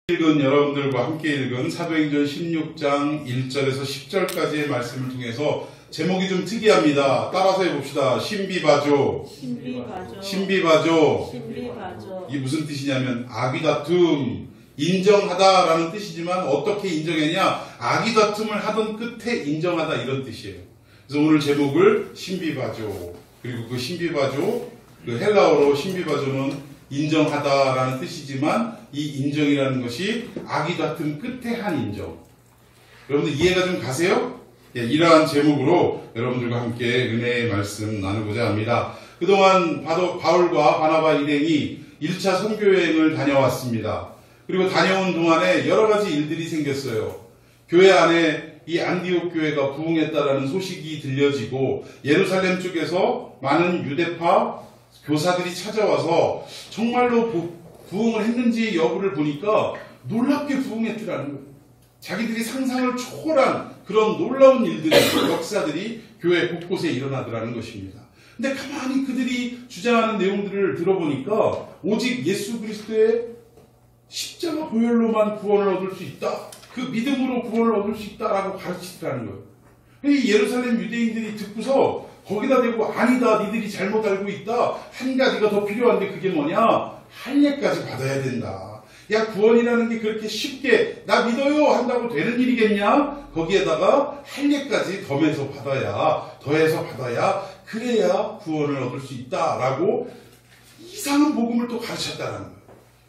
여러분들과 함께 읽은 사도행전 16장 1절에서 10절까지의 말씀을 통해서 제목이 좀 특이합니다. 따라서 해봅시다. 신비바조. 이게 무슨 뜻이냐면 아귀다툼, 인정하다라는 뜻이지만 어떻게 인정했냐? 아귀다툼을 하던 끝에 인정하다 이런 뜻이에요. 그래서 오늘 제목을 신비바조, 그리고 그 신비바조, 그 헬라어로 신비바조는 인정하다라는 뜻이지만 이 인정이라는 것이 아귀다툼 끝에 한 인정. 여러분들 이해가 좀 가세요? 예, 이러한 제목으로 여러분들과 함께 은혜의 말씀 나누고자 합니다. 그동안 바울과 바나바 일행이 1차 선교여행을 다녀왔습니다. 그리고 다녀온 동안에 여러 가지 일들이 생겼어요. 교회 안에 이 안디옥 교회가 부흥했다라는 소식이 들려지고 예루살렘 쪽에서 많은 유대파 교사들이 찾아와서 정말로 부흥을 했는지 여부를 보니까 놀랍게 부흥했더라는 거예요. 자기들이 상상을 초월한 그런 놀라운 일들이, 역사들이 교회 곳곳에 일어나더라는 것입니다. 근데 가만히 그들이 주장하는 내용들을 들어보니까 오직 예수 그리스도의 십자가 보혈로만 구원을 얻을 수 있다. 그 믿음으로 구원을 얻을 수 있다라고 가르치더라는 거예요. 이 예루살렘 유대인들이 듣고서 거기다 대고 아니다, 니들이 잘못 알고 있다. 한 가지가 더 필요한데 그게 뭐냐? 할례까지 받아야 된다. 야, 구원이라는 게 그렇게 쉽게 나 믿어요 한다고 되는 일이겠냐? 거기에다가 할례까지 더해서 받아야 그래야 구원을 얻을 수 있다라고 이상한 복음을 또 가르쳤다라는 거예요.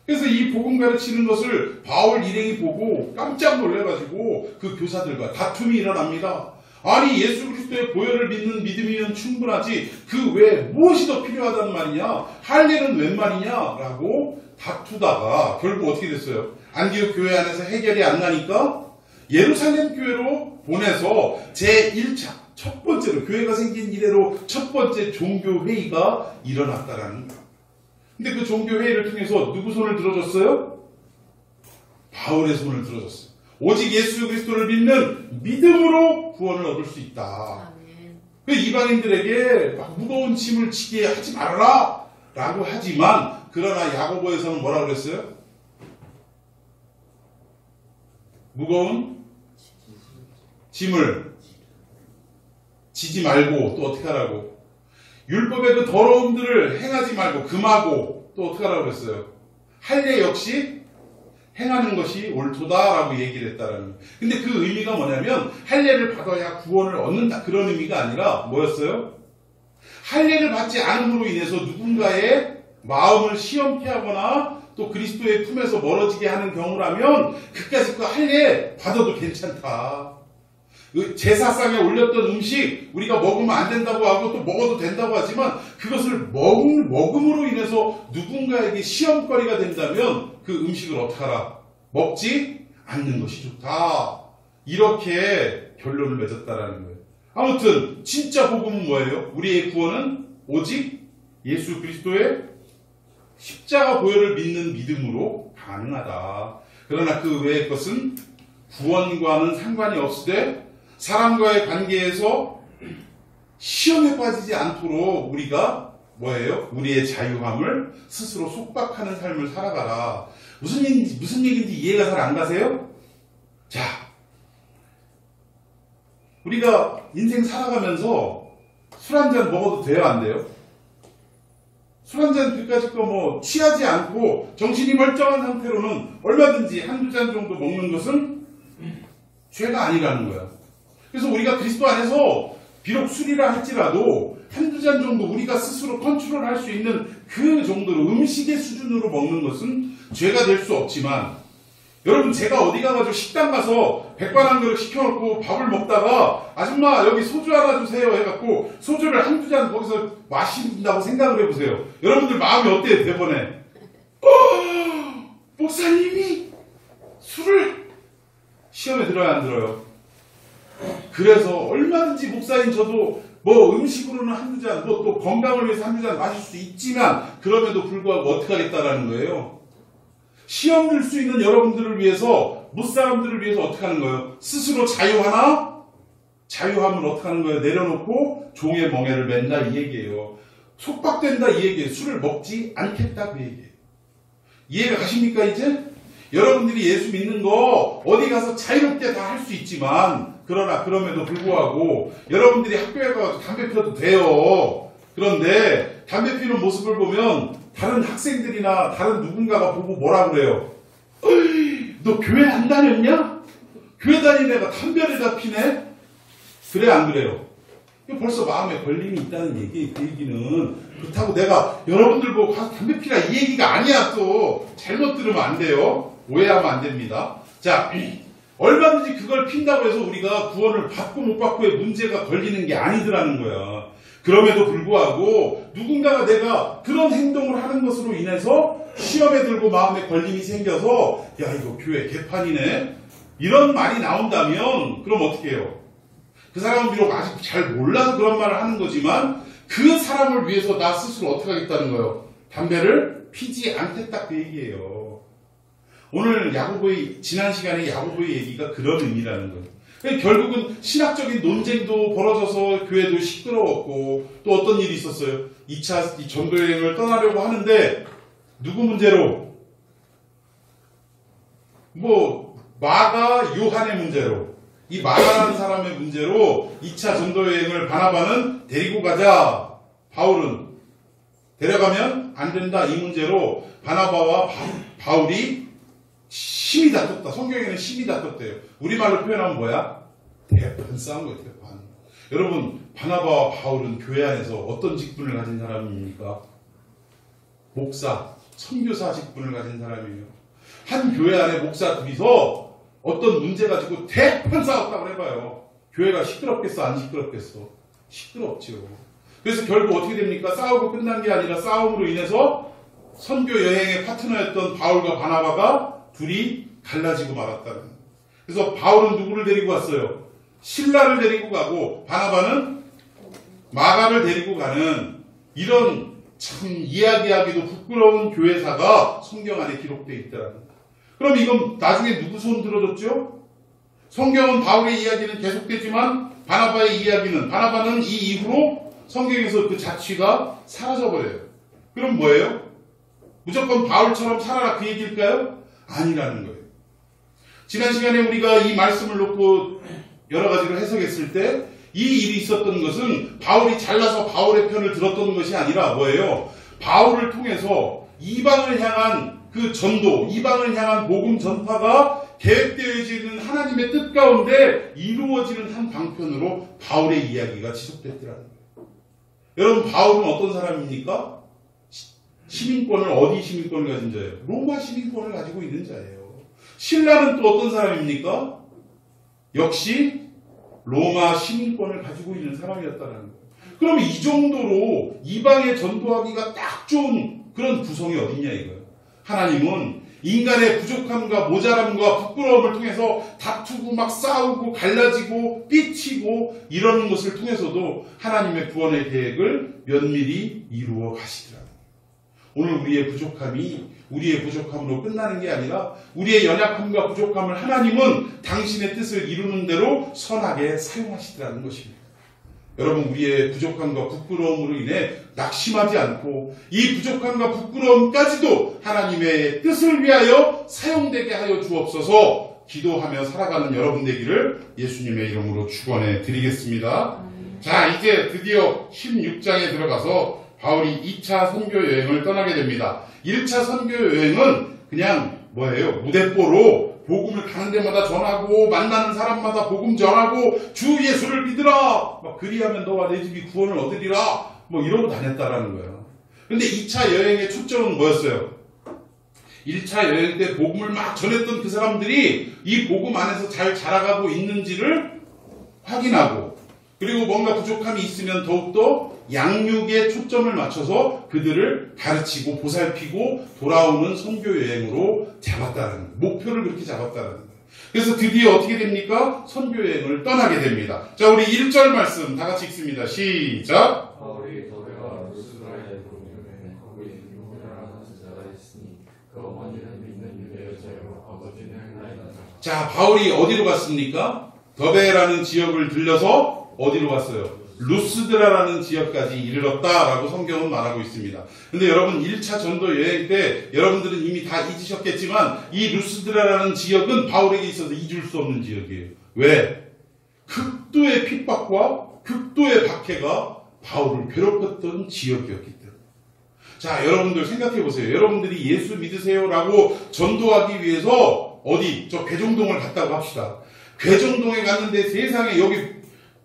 그래서 이 복음 가르치는 것을 바울 일행이 보고 깜짝 놀래가지고 그 교사들과 다툼이 일어납니다. 아니, 예수 그리스도의 보혈을 믿는 믿음이면 충분하지 그 외에 무엇이 더 필요하단 말이냐? 할례는 웬 말이냐? 라고 다투다가 결국 어떻게 됐어요? 안디옥 교회 안에서 해결이 안 나니까 예루살렘 교회로 보내서 제1차 첫 번째로 교회가 생긴 이래로 첫 번째 종교회의가 일어났다라는 거예요. 근데 그 종교회의를 통해서 누구 손을 들어줬어요? 바울의 손을 들어줬어요. 오직 예수 그리스도를 믿는 믿음으로 구원을 얻을 수 있다. 그 이방인들에게 막 무거운 짐을 지게 하지 말아라 라고 하지만 그러나 야고보에서는 뭐라고 그랬어요? 무거운 짐을 지지 말고 또 어떻게 하라고? 율법의 그 더러움들을 행하지 말고 금하고 또 어떻게 하라고 그랬어요? 할례 역시 행하는 것이 옳도다라고 얘기를 했다라는 거예요. 근데 그 의미가 뭐냐면 할례를 받아야 구원을 얻는다 그런 의미가 아니라 뭐였어요? 할례를 받지 않음으로 인해서 누군가의 마음을 시험케 하거나 또 그리스도의 품에서 멀어지게 하는 경우라면 그까짓 그 할례 받아도 괜찮다. 제사상에 올렸던 음식 우리가 먹으면 안 된다고 하고 또 먹어도 된다고 하지만 그것을 먹음으로 인해서 누군가에게 시험거리가 된다면 그 음식을 어떻게 하라? 먹지 않는 것이 좋다. 이렇게 결론을 맺었다라는 거예요. 아무튼 진짜 복음은 뭐예요? 우리의 구원은 오직 예수 그리스도의 십자가 보혈을 믿는 믿음으로 가능하다. 그러나 그 외의 것은 구원과는 상관이 없으되 사람과의 관계에서 시험에 빠지지 않도록 우리가 뭐예요? 우리의 자유함을 스스로 속박하는 삶을 살아가라. 무슨 얘기인지 이해가 잘 안 가세요? 자, 우리가 인생 살아가면서 술 한 잔 먹어도 돼요, 안 돼요? 술 한 잔 그까짓 거 뭐 취하지 않고 정신이 멀쩡한 상태로는 얼마든지 한두 잔 정도 먹는 것은 죄가 아니라는 거야. 그래서 우리가 그리스도 안에서 비록 술이라 할지라도 한두 잔 정도 우리가 스스로 컨트롤할 수 있는 그 정도로 음식의 수준으로 먹는 것은 죄가 될 수 없지만 여러분 제가 어디 가가지고 식당 가서 백반 한 그릇 시켜놓고 밥을 먹다가 아줌마 여기 소주 하나 주세요 해갖고 소주를 한두 잔 거기서 마신다고 생각을 해보세요. 여러분들 마음이 어때요? 대번에 목사님이 술을 시험에 들어야 안 들어요? 그래서 얼마든지 목사님 저도 뭐 음식으로는 한두 잔, 뭐 또 건강을 위해서 한두 잔 마실 수 있지만 그럼에도 불구하고 어떻게 하겠다라는 거예요? 시험 들 수 있는 여러분들을 위해서, 무사람들을 위해서 어떻게 하는 거예요? 스스로 자유함을 어떻게 하는 거예요? 내려놓고 종의 멍에를 맨다 이 얘기예요. 속박된다 이 얘기예요. 술을 먹지 않겠다 그 얘기예요. 이해가 가십니까 이제? 여러분들이 예수 믿는 거 어디 가서 자유롭게 다 할 수 있지만, 그러나 그럼에도 불구하고 여러분들이 학교에 가서 담배 피워도 돼요. 그런데 담배 피우는 모습을 보면 다른 학생들이나 다른 누군가가 보고 뭐라 그래요? 어이, 너 교회 안 다녔냐? 교회 다니는 애가 담배를 다 피네? 그래 안 그래요? 벌써 마음에 걸림이 있다는 얘기. 그 얘기는 그렇다고 내가 여러분들 보고 가서 담배 피라 이 얘기가 아니야. 또 잘못 들으면 안 돼요. 오해하면 안 됩니다. 자, 얼마든지 그걸 핀다고 해서 우리가 구원을 받고 못 받고의 문제가 걸리는 게 아니더라는 거야. 그럼에도 불구하고 누군가가 내가 그런 행동을 하는 것으로 인해서 시험에 들고 마음에 걸림이 생겨서 야 이거 교회 개판이네 이런 말이 나온다면 그럼 어떻게 해요? 그 사람은 비록 아직 잘 몰라서 그런 말을 하는 거지만 그 사람을 위해서 나 스스로 어떻게 하겠다는 거예요? 담배를 피지 않겠다 그 얘기예요. 오늘 야고보의 지난 시간에 야고보의 얘기가 그런 의미라는 거예요. 결국은 신학적인 논쟁도 벌어져서 교회도 시끄러웠고 또 어떤 일이 있었어요? 2차 전도여행을 떠나려고 하는데 누구 문제로? 마가 요한의 문제로 이 마가라는 사람의 문제로 2차 전도여행을 바나바는 데리고 가자. 바울은 데려가면 안 된다. 이 문제로 바나바와 바울이 심히 다퉜다. 성경에는 심히 다퉜대요. 우리말로 표현하면 뭐야? 대판 싸운 거예요. 대판. 여러분 바나바와 바울은 교회 안에서 어떤 직분을 가진 사람입니까? 목사, 선교사 직분을 가진 사람이에요. 한 교회 안에 목사 둘이서 어떤 문제 가지고 대판 싸웠다고 해봐요. 교회가 시끄럽겠어? 안 시끄럽겠어? 시끄럽지요. 그래서 결국 어떻게 됩니까? 싸우고 끝난 게 아니라 싸움으로 인해서 선교 여행의 파트너였던 바울과 바나바가 둘이 갈라지고 말았다는. 그래서 바울은 누구를 데리고 왔어요? 실라를 데리고 가고 바나바는 마가를 데리고 가는 이런 참 이야기하기도 부끄러운 교회사가 성경 안에 기록되어 있다는. 그럼 이건 나중에 누구 손 들어줬죠? 성경은 바울의 이야기는 계속되지만 바나바는 이 이후로 성경에서 그 자취가 사라져버려요. 그럼 뭐예요? 무조건 바울처럼 살아라 그 얘기일까요? 아니라는 거예요. 지난 시간에 우리가 이 말씀을 놓고 여러 가지로 해석했을 때 이 일이 있었던 것은 바울이 잘나서 바울의 편을 들었던 것이 아니라 뭐예요? 바울을 통해서 이방을 향한 그 전도, 이방을 향한 복음 전파가 계획되어지는 하나님의 뜻 가운데 이루어지는 한 방편으로 바울의 이야기가 지속됐더라는 거예요. 여러분 바울은 어떤 사람입니까? 시민권을 어디 시민권을 가진 자예요? 로마 시민권을 가지고 있는 자예요. 실라는 또 어떤 사람입니까? 역시 로마 시민권을 가지고 있는 사람이었다는 거예요. 그럼 이 정도로 이방에 전도하기가 딱 좋은 그런 구성이 어딨냐 이거예요. 하나님은 인간의 부족함과 모자람과 부끄러움을 통해서 다투고 막 싸우고 갈라지고 삐치고 이러는 것을 통해서도 하나님의 구원의 계획을 면밀히 이루어 가시더라고요. 오늘 우리의 부족함으로 끝나는 게 아니라 우리의 연약함과 부족함을 하나님은 당신의 뜻을 이루는 대로 선하게 사용하시더라는 것입니다. 여러분 우리의 부족함과 부끄러움으로 인해 낙심하지 않고 이 부족함과 부끄러움까지도 하나님의 뜻을 위하여 사용되게 하여 주옵소서 기도하며 살아가는 여러분 되기를 예수님의 이름으로 축원해 드리겠습니다. 자 이제 드디어 16장에 들어가서 바울이 2차 선교 여행을 떠나게 됩니다. 1차 선교 여행은 그냥 뭐예요? 무대뽀로 복음을 가는 데마다 전하고 만나는 사람마다 복음 전하고 주 예수를 믿으라 막 그리하면 너와 내 집이 구원을 얻으리라 뭐 이러고 다녔다라는 거예요. 근데 2차 여행의 초점은 뭐였어요? 1차 여행 때 복음을 막 전했던 그 사람들이 이 복음 안에서 잘 자라가고 있는지를 확인하고 그리고 뭔가 부족함이 있으면 더욱더 양육에 초점을 맞춰서 그들을 가르치고 보살피고 돌아오는 선교 여행으로 잡았다는 목표를 그렇게 잡았다는 거예요. 그래서 드디어 어떻게 됩니까? 선교 여행을 떠나게 됩니다. 자, 우리 1절 말씀 다 같이 읽습니다. 시작. 자, 바울이 어디로 갔습니까? 더베라는 지역을 들려서 어디로 갔어요? 루스드라라는 지역까지 이르렀다라고 성경은 말하고 있습니다. 근데 여러분 1차 전도 여행 때 여러분들은 이미 다 잊으셨겠지만 이 루스드라라는 지역은 바울에게 있어서 잊을 수 없는 지역이에요. 왜? 극도의 핍박과 극도의 박해가 바울을 괴롭혔던 지역이었기 때문에. 자, 여러분들 생각해 보세요. 여러분들이 예수 믿으세요라고 전도하기 위해서 어디 저 괴정동을 갔다고 합시다. 괴정동에 갔는데 세상에 여기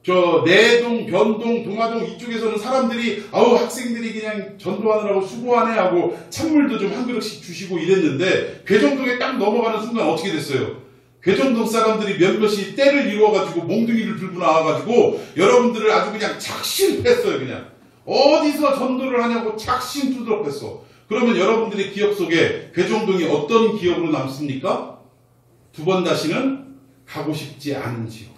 저 내동, 변동, 동화동 이쪽에서는 사람들이 학생들이 그냥 전도하느라고 수고하네 하고 찬물도 좀 한 그릇씩 주시고 이랬는데 괴정동에 딱 넘어가는 순간 어떻게 됐어요? 괴정동 사람들이 몇몇이 때를 이루어가지고 몽둥이를 들고 나와가지고 여러분들을 아주 그냥 착신했어요. 그냥 어디서 전도를 하냐고 착신 두드럽했어. 그러면 여러분들의 기억 속에 괴정동이 어떤 기억으로 남습니까? 두 번 다시는 가고 싶지 않은 지역.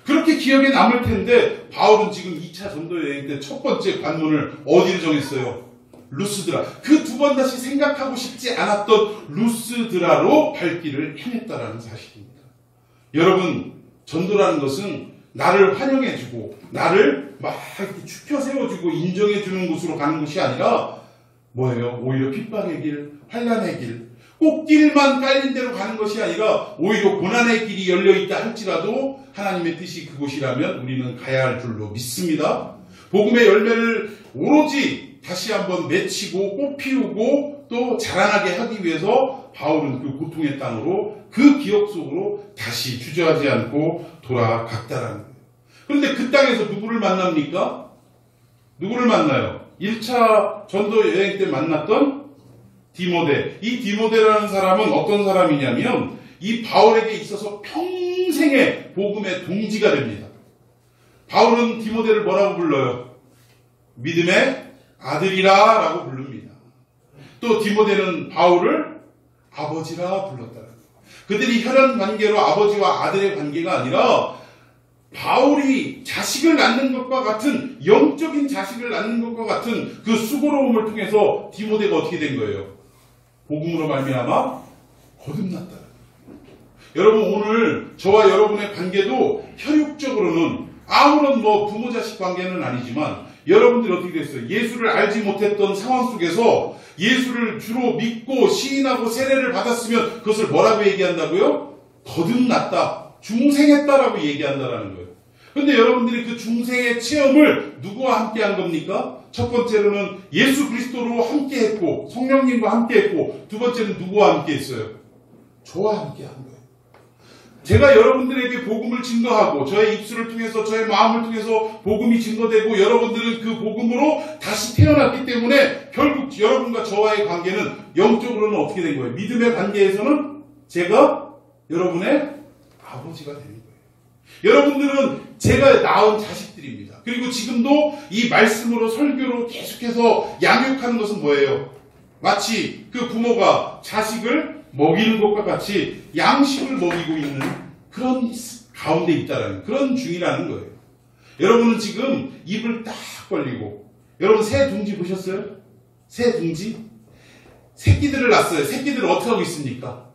그렇게 기억에 남을 텐데 바울은 지금 2차 전도 여행 때 첫 번째 관문을 어디로 정했어요? 루스드라. 그 두 번 다시 생각하고 싶지 않았던 루스드라로 발길을 향했다라는 사실입니다. 여러분, 전도라는 것은 나를 환영해주고 나를 막 이렇게 축혀 세워주고 인정해주는 곳으로 가는 것이 아니라 뭐예요? 오히려 핍박의 길, 환난의 길, 꽃길만 깔린 대로 가는 것이 아니라 오히려 고난의 길이 열려있다 할지라도 하나님의 뜻이 그곳이라면 우리는 가야 할 줄로 믿습니다. 복음의 열매를 오로지 다시 한번 맺히고 꽃피우고 또 자라나게 하기 위해서 바울은 그 고통의 땅으로 그 기억 속으로 다시 주저하지 않고 돌아갔다라는 거예요. 그런데 그 땅에서 누구를 만납니까? 누구를 만나요? 1차 전도 여행 때 만났던 디모데. 이 디모데라는 사람은 어떤 사람이냐면 이 바울에게 있어서 평생의 복음의 동지가 됩니다. 바울은 디모데를 뭐라고 불러요? 믿음의 아들이라 라고 부릅니다. 또 디모데는 바울을 아버지라 불렀다. 그들이 혈연 관계로 아버지와 아들의 관계가 아니라 바울이 자식을 낳는 것과 같은 영적인 자식을 낳는 것과 같은 그 수고로움을 통해서 디모데가 어떻게 된 거예요? 복음으로 말미암아 거듭났다. 여러분, 오늘 저와 여러분의 관계도 혈육적으로는 아무런 부모 자식 관계는 아니지만 여러분들이 어떻게 됐어요? 예수를 알지 못했던 상황 속에서 예수를 주로 믿고 시인하고 세례를 받았으면 그것을 뭐라고 얘기한다고요? 거듭났다, 중생했다라고 얘기한다라는 거예요. 그런데 여러분들이 그 중생의 체험을 누구와 함께 한 겁니까? 첫 번째로는 예수 그리스도로 함께 했고 성령님과 함께 했고 두 번째는 누구와 함께 했어요? 저와 함께 한 거예요. 제가 여러분들에게 복음을 증거하고 저의 입술을 통해서 저의 마음을 통해서 복음이 증거되고 여러분들은 그 복음으로 다시 태어났기 때문에 결국 여러분과 저와의 관계는 영적으로는 어떻게 된 거예요? 믿음의 관계에서는 제가 여러분의 아버지가 되는 거예요. 여러분들은 제가 낳은 자식들입니다. 그리고 지금도 이 말씀으로 설교로 계속해서 양육하는 것은 뭐예요? 마치 그 부모가 자식을 먹이는 것과 같이 양식을 먹이고 있는 그런 가운데 있다라는 그런 중이라는 거예요. 여러분은 지금 입을 딱 벌리고, 여러분 새 둥지 보셨어요? 새 둥지? 새끼들을 낳았어요. 새끼들을 어떻게 하고 있습니까?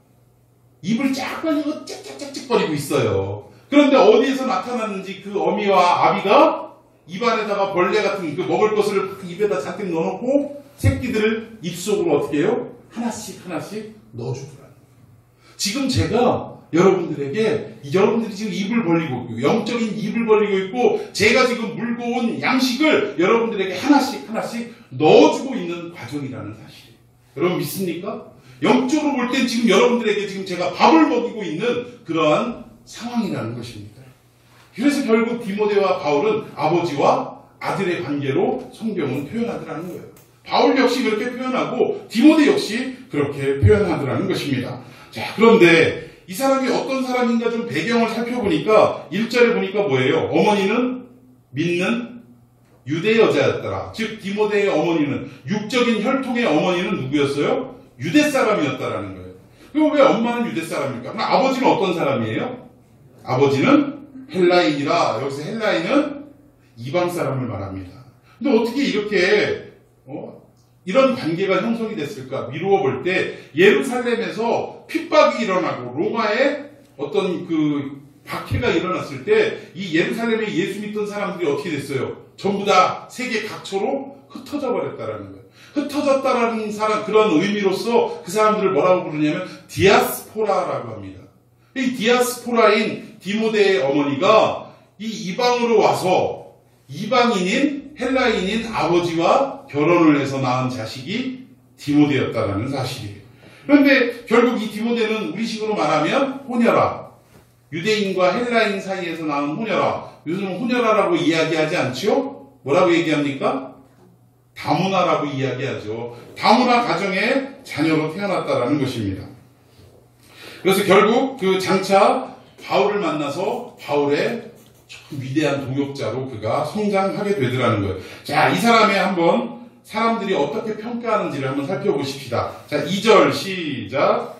입을 쫙 벌리고 짹짹짹짹 거리고 있어요. 그런데 어디에서 나타났는지 그 어미와 아비가 입안에다가 벌레 같은 그 먹을 것을 입에다 잔뜩 넣어놓고 새끼들을 입속으로 어떻게 해요? 하나씩 하나씩 넣어주더라는 거예요. 지금 제가 여러분들에게, 여러분들이 지금 입을 벌리고 있고 영적인 입을 벌리고 있고 제가 지금 물고 온 양식을 여러분들에게 하나씩 하나씩 넣어주고 있는 과정이라는 사실이에요. 여러분 믿습니까? 영적으로 볼 땐 지금 여러분들에게 지금 제가 밥을 먹이고 있는 그러한 상황이라는 것입니다. 그래서 결국 디모데와 바울은 아버지와 아들의 관계로 성경은 표현하더라는 거예요. 바울 역시 그렇게 표현하고 디모데 역시 그렇게 표현하더라는 것입니다. 자, 그런데 이 사람이 어떤 사람인가 좀 배경을 살펴보니까 1절에 보니까 뭐예요? 어머니는 믿는 유대 여자였더라. 즉 디모데의 어머니는, 육적인 혈통의 어머니는 누구였어요? 유대 사람이었다라는 거예요. 그럼 왜 엄마는 유대 사람일까? 그럼 아버지는 어떤 사람이에요? 아버지는 헬라인이라. 여기서 헬라인은 이방 사람을 말합니다. 근데 어떻게 이렇게 이런 관계가 형성이 됐을까? 미루어 볼 때 예루살렘에서 핍박이 일어나고 로마의 어떤 그 박해가 일어났을 때 이 예루살렘에 예수 믿던 사람들이 어떻게 됐어요? 전부 다 세계 각처로 흩어져 버렸다라는 거예요. 흩어졌다라는 그런 의미로서 그 사람들을 뭐라고 부르냐면 디아스포라라고 합니다. 이 디아스포라인 디모데의 어머니가 이 이방으로 와서 이방인인 헬라인인 아버지와 결혼을 해서 낳은 자식이 디모데였다라는 사실이에요. 그런데 결국 이 디모데는 우리식으로 말하면 호녀라, 유대인과 헬라인 사이에서 낳은 호녀라, 요즘은 호녀라라고 이야기하지 않죠? 뭐라고 얘기합니까? 다문화라고 이야기하죠. 다문화 가정의 자녀로 태어났다라는 것입니다. 그래서 결국 그 장차 바울을 만나서 바울의 참 위대한 동역자로 그가 성장하게 되더라는 거예요. 자, 이 사람의 한번 사람들이 어떻게 평가하는지를 한번 살펴보십시다. 자, 2절 시작.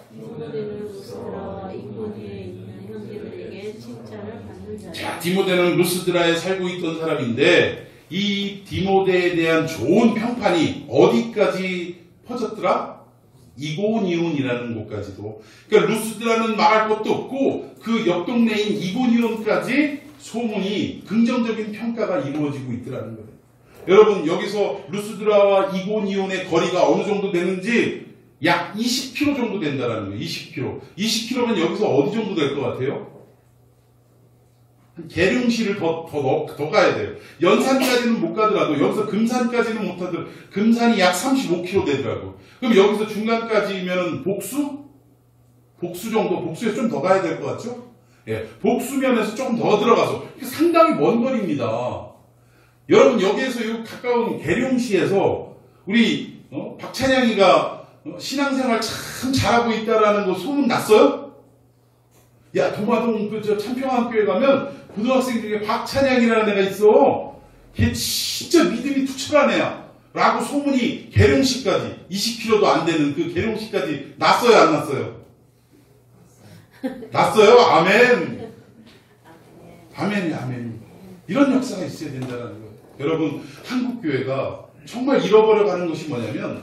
자, 디모데는 루스드라에 살고 있던 사람인데 이 디모데에 대한 좋은 평판이 어디까지 퍼졌더라? 이고니온이라는 곳까지도. 그러니까 루스드라는 말할 것도 없고 그 옆 동네인 이고니온까지 소문이 긍정적인 평가가 이루어지고 있더라는 거예요. 여러분, 여기서 루스드라와 이고니온의 거리가 어느 정도 되는지 약 20km 정도 된다는 거예요. 20km. 20km면 여기서 어디 정도 될 것 같아요? 계룡시를 더 가야 돼요. 연산까지는 못 가더라도 여기서 금산까지는 못 하더라도 금산이 약 35km 되더라고. 그럼 여기서 중간까지면 복수 정도, 복수에서 좀 더 가야 될 것 같죠? 예, 복수면에서 조금 더 들어가서 상당히 먼 거리입니다. 여러분, 여기에서 이 가까운 계룡시에서 우리 박찬양이가 신앙생활 참 잘하고 있다라는 거 소문 났어요? 야, 도마동 참평학교에 가면 고등학생 중에 박찬양이라는 애가 있어. 걔 진짜 믿음이 투철한 애야. 라고 소문이 계룡시까지 20km도 안 되는 그 계룡시까지 났어요, 안 났어요? 났어요? 아멘. 아멘이 아멘. 이런 역사가 있어야 된다는 거예요. 여러분, 한국교회가 정말 잃어버려 가는 것이 뭐냐면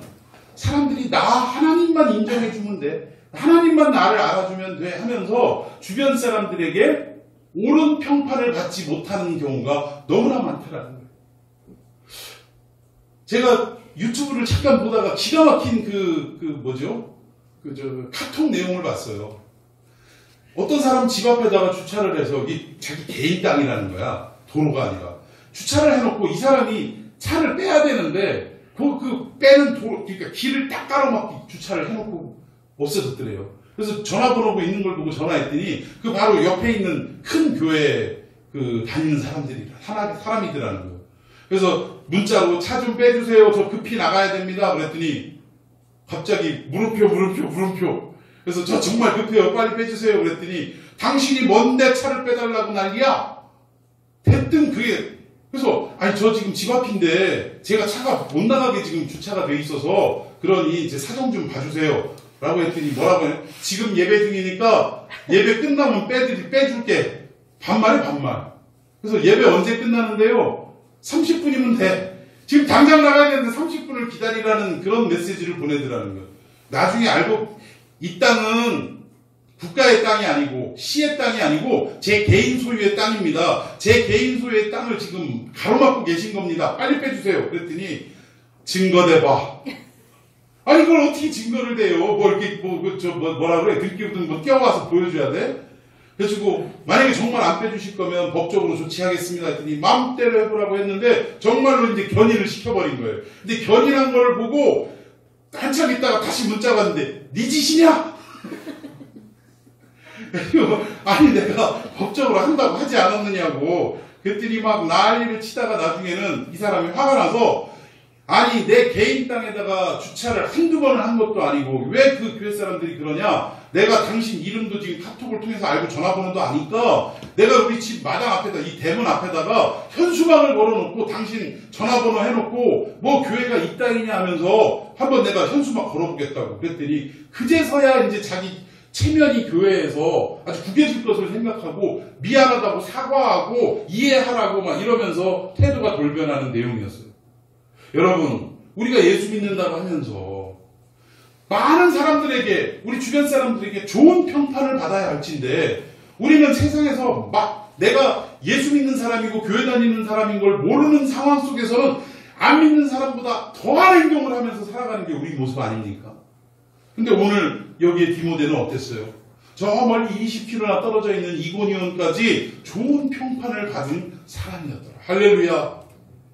사람들이 나 하나님만 인정해주면 돼. 하나님만 나를 알아주면 돼 하면서 주변 사람들에게 옳은 평판을 받지 못하는 경우가 너무나 많더라는 거예요. 제가 유튜브를 잠깐 보다가 기가 막힌 카톡 내용을 봤어요. 어떤 사람 집 앞에다가 주차를 해서 이게 자기 개인 땅이라는 거야. 도로가 아니라. 주차를 해놓고 이 사람이 차를 빼야 되는데 그 빼는 도로, 그러니까 길을 딱 가로막고 주차를 해놓고 없어졌더래요. 그래서 전화번호가 있는 걸 보고 전화했더니 그 바로 옆에 있는 큰 교회에 다니는 사람이더라는 거예요. 그래서 문자로 차 좀 빼주세요. 저 급히 나가야 됩니다. 그랬더니 갑자기 물음표. 그래서 저 정말 급해요. 빨리 빼주세요. 그랬더니 당신이 뭔데 차를 빼달라고 난리야? 됐든 그게. 그래서 아니 저 지금 집 앞인데 제가 차가 못 나가게 지금 주차가 돼 있어서 그러니 이제 사정 좀 봐주세요. 라고 했더니 뭐라고 해요? 지금 예배 중이니까 예배 끝나면 빼줄게. 반말에 반말. 그래서 예배 언제 끝나는데요? 30분이면 돼. 지금 당장 나가야 되는데 30분을 기다리라는 그런 메시지를 보내더라는 거예요. 나중에 알고 이 땅은 국가의 땅이 아니고 시의 땅이 아니고 제 개인 소유의 땅입니다. 제 개인 소유의 땅을 지금 가로막고 계신 겁니다. 빨리 빼주세요. 그랬더니 증거대봐. 아니 이걸 어떻게 증거를 대요? 뭐라 그래? 들기부터 껴와서 보여줘야 돼? 그래가지고 만약에 정말 안 빼주실 거면 법적으로 조치하겠습니다 했더니 마음대로 해보라고 했는데 정말로 이제 견인을 시켜버린 거예요. 근데 견인한 거를 보고 한참 있다가 다시 문자가 왔는데 네 짓이냐? 아니 내가 법적으로 한다고 하지 않았느냐고. 그랬더니 막 난리를 치다가 나중에는 이 사람이 화가 나서 아니 내 개인 땅에다가 주차를 한두 번을 한 것도 아니고 왜 그 교회 사람들이 그러냐? 내가 당신 이름도 지금 카톡을 통해서 알고 전화번호도 아니까 내가 우리 집 마당 앞에다 이 대문 앞에다가 현수막을 걸어놓고 당신 전화번호 해놓고 뭐 교회가 이 땅이냐 하면서 한번 내가 현수막 걸어보겠다고. 그랬더니 그제서야 이제 자기 체면이 교회에서 아주 구겨질 것을 생각하고 미안하다고 사과하고 이해하라고 막 이러면서 태도가 돌변하는 내용이었어요. 여러분, 우리가 예수 믿는다고 하면서 많은 사람들에게, 우리 주변 사람들에게 좋은 평판을 받아야 할진데 우리는 세상에서 막 내가 예수 믿는 사람이고 교회 다니는 사람인 걸 모르는 상황 속에서는 안 믿는 사람보다 더한 행동을 하면서 살아가는 게 우리 모습 아닙니까? 근데 오늘 여기에 디모데는 어땠어요? 저 멀리 20km나 떨어져 있는 이고니온까지 좋은 평판을 받은 사람이었더라. 할렐루야.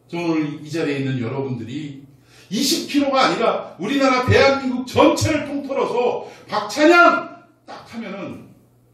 저는 오늘 이 자리에 있는 여러분들이 20km가 아니라 우리나라 대한민국 전체를 통틀어서 박찬양 딱 하면은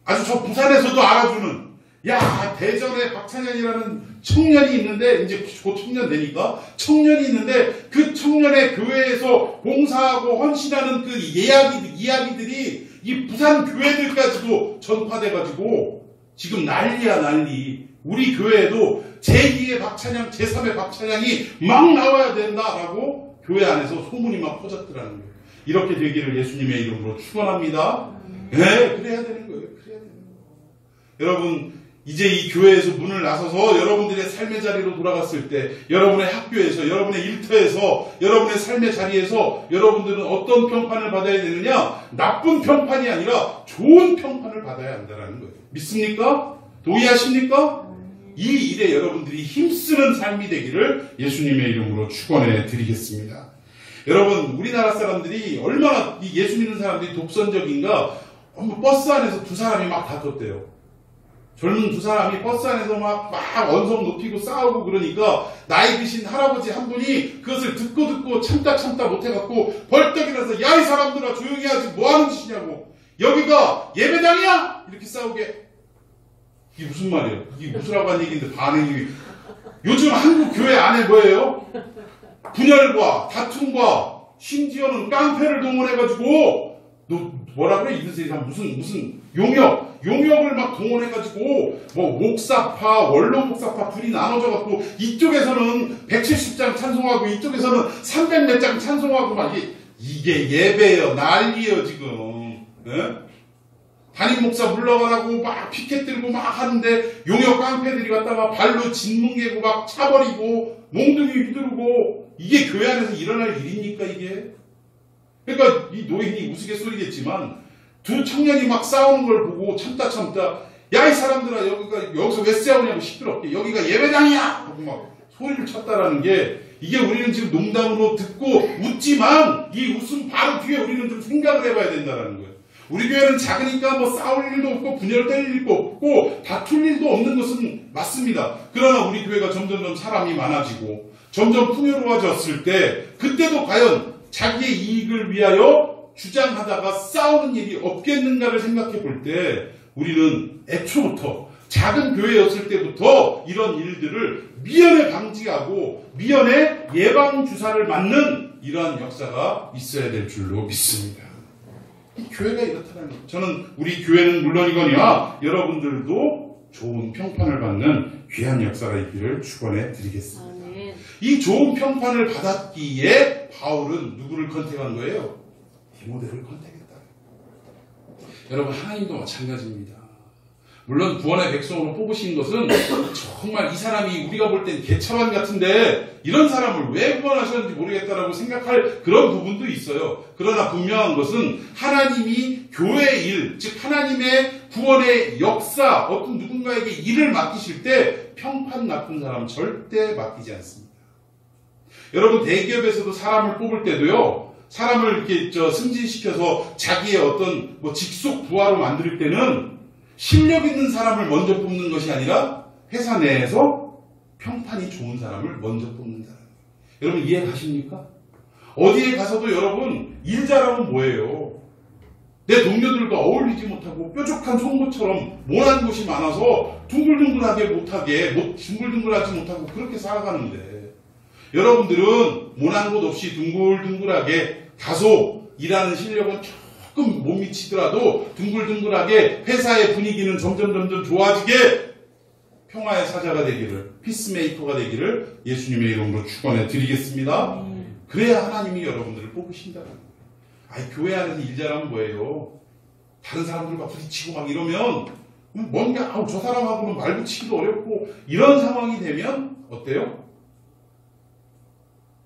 아주 저 부산에서도 알아주는, 야, 대전에 박찬양이라는 청년이 있는데, 이제 곧 청년 되니까 청년이 있는데 그 청년의 교회에서 봉사하고 헌신하는 그 이야기들이 이 부산 교회들까지도 전파돼가지고 지금 난리야, 난리. 우리 교회에도 제2의 박찬양, 제3의 박찬양이 막 나와야 된다라고 교회 안에서 소문이 막 퍼졌더라는 거예요. 이렇게 되기를 예수님의 이름으로 축원합니다. 네, 그래야 되는 거예요. 그래야 되는 거예요. 여러분, 이제 이 교회에서 문을 나서서 여러분들의 삶의 자리로 돌아갔을 때, 여러분의 학교에서, 여러분의 일터에서, 여러분의 삶의 자리에서 여러분들은 어떤 평판을 받아야 되느냐? 나쁜 평판이 아니라 좋은 평판을 받아야 한다는 거예요. 믿습니까? 동의하십니까? 이 일에 여러분들이 힘쓰는 삶이 되기를 예수님의 이름으로 축원해 드리겠습니다. 여러분, 우리나라 사람들이 얼마나 이 예수 믿는 사람들이 독선적인가? 버스 안에서 두 사람이 막 다퉜대요. 젊은 두 사람이 버스 안에서 막 언성 높이고 싸우고 그러니까 나이 드신 할아버지 한 분이 그것을 듣고 참다 못해갖고 벌떡 일어나서, 야, 이 사람들아 조용히 하지, 뭐하는 짓이냐고, 여기가 예배당이야? 이렇게 싸우게. 이게 무슨 말이에요? 이게 무슨라고 한 얘기인데 반응이. 요즘 한국 교회 안에 뭐예요? 분열과 다툼과 심지어는 깡패를 동원해가지고, 너 뭐라 그래? 이런 세상 무슨 용역을 막 동원해가지고 뭐 목사파, 원로 목사파 둘이 나눠져갖고 이쪽에서는 170장 찬송하고 이쪽에서는 300몇 장 찬송하고 막 이게 예배예요. 난리예요 지금. 네? 담임 목사 물러가라고 막 피켓 들고 막 하는데 용역 깡패들이 갔다가 발로 진뭉개고 막 차버리고 몽둥이 휘두르고, 이게 교회 안에서 일어날 일입니까 이게? 그러니까 이 노인이 우스갯소리겠지만 두 청년이 막 싸우는 걸 보고 참다 야, 이 사람들아 여기서 왜 싸우냐고 시끄럽게, 여기가 예배당이야 하고 막 소리를 쳤다라는 게, 이게 우리는 지금 농담으로 듣고 웃지만 이 웃음 바로 뒤에 우리는 좀 생각을 해봐야 된다는 거예요. 우리 교회는 작으니까 뭐 싸울 일도 없고 분열될 일도 없고 다툴 일도 없는 것은 맞습니다. 그러나 우리 교회가 점점 사람이 많아지고 점점 풍요로워졌을 때, 그때도 과연 자기의 이익을 위하여 주장하다가 싸우는 일이 없겠는가를 생각해 볼 때, 우리는 애초부터 작은 교회였을 때부터 이런 일들을 미연에 방지하고 미연에 예방주사를 맞는 이러한 역사가 있어야 될 줄로 믿습니다. 이 교회가 이렇다는 거예요. 저는 우리 교회는 물론이거니와 여러분들도 좋은 평판을 받는 귀한 역사가 있기를 축원해 드리겠습니다. 이 좋은 평판을 받았기에 바울은 누구를 컨택한 거예요? 디모데를 컨택했다. 여러분, 하나님도 마찬가지입니다. 물론 구원의 백성으로 뽑으신 것은 정말 이 사람이 우리가 볼 땐 개차반 같은데 이런 사람을 왜 구원하셨는지 모르겠다라고 생각할 그런 부분도 있어요. 그러나 분명한 것은 하나님이 교회의 일, 즉 하나님의 구원의 역사, 어떤 누군가에게 일을 맡기실 때 평판 나쁜 사람 절대 맡기지 않습니다. 여러분, 대기업에서도 사람을 뽑을 때도요, 사람을 이렇게 승진시켜서 자기의 어떤 직속 부하로 만들 때는 실력 있는 사람을 먼저 뽑는 것이 아니라 회사 내에서 평판이 좋은 사람을 먼저 뽑는다는 거예요. 여러분, 이해 가십니까? 어디에 가서도 여러분, 일 잘하면 뭐예요? 내 동료들과 어울리지 못하고 뾰족한 송곳처럼 모난 곳이 많아서 둥글둥글하지 못하고 그렇게 살아가는데, 여러분들은 모난 곳 없이 둥글둥글하게 다소 일하는 실력은 조금 못 미치더라도 둥글둥글하게 회사의 분위기는 점점 좋아지게 평화의 사자가 되기를, 피스메이커가 되기를 예수님의 이름으로 축원해 드리겠습니다. 그래야 하나님이 여러분들을 뽑으신다는 거예요. 아이, 교회 안에서 일 잘하면 뭐예요? 다른 사람들과 부딪히고 막 이러면 뭔가 저 사람하고는 말 붙이기도 어렵고 이런 상황이 되면 어때요?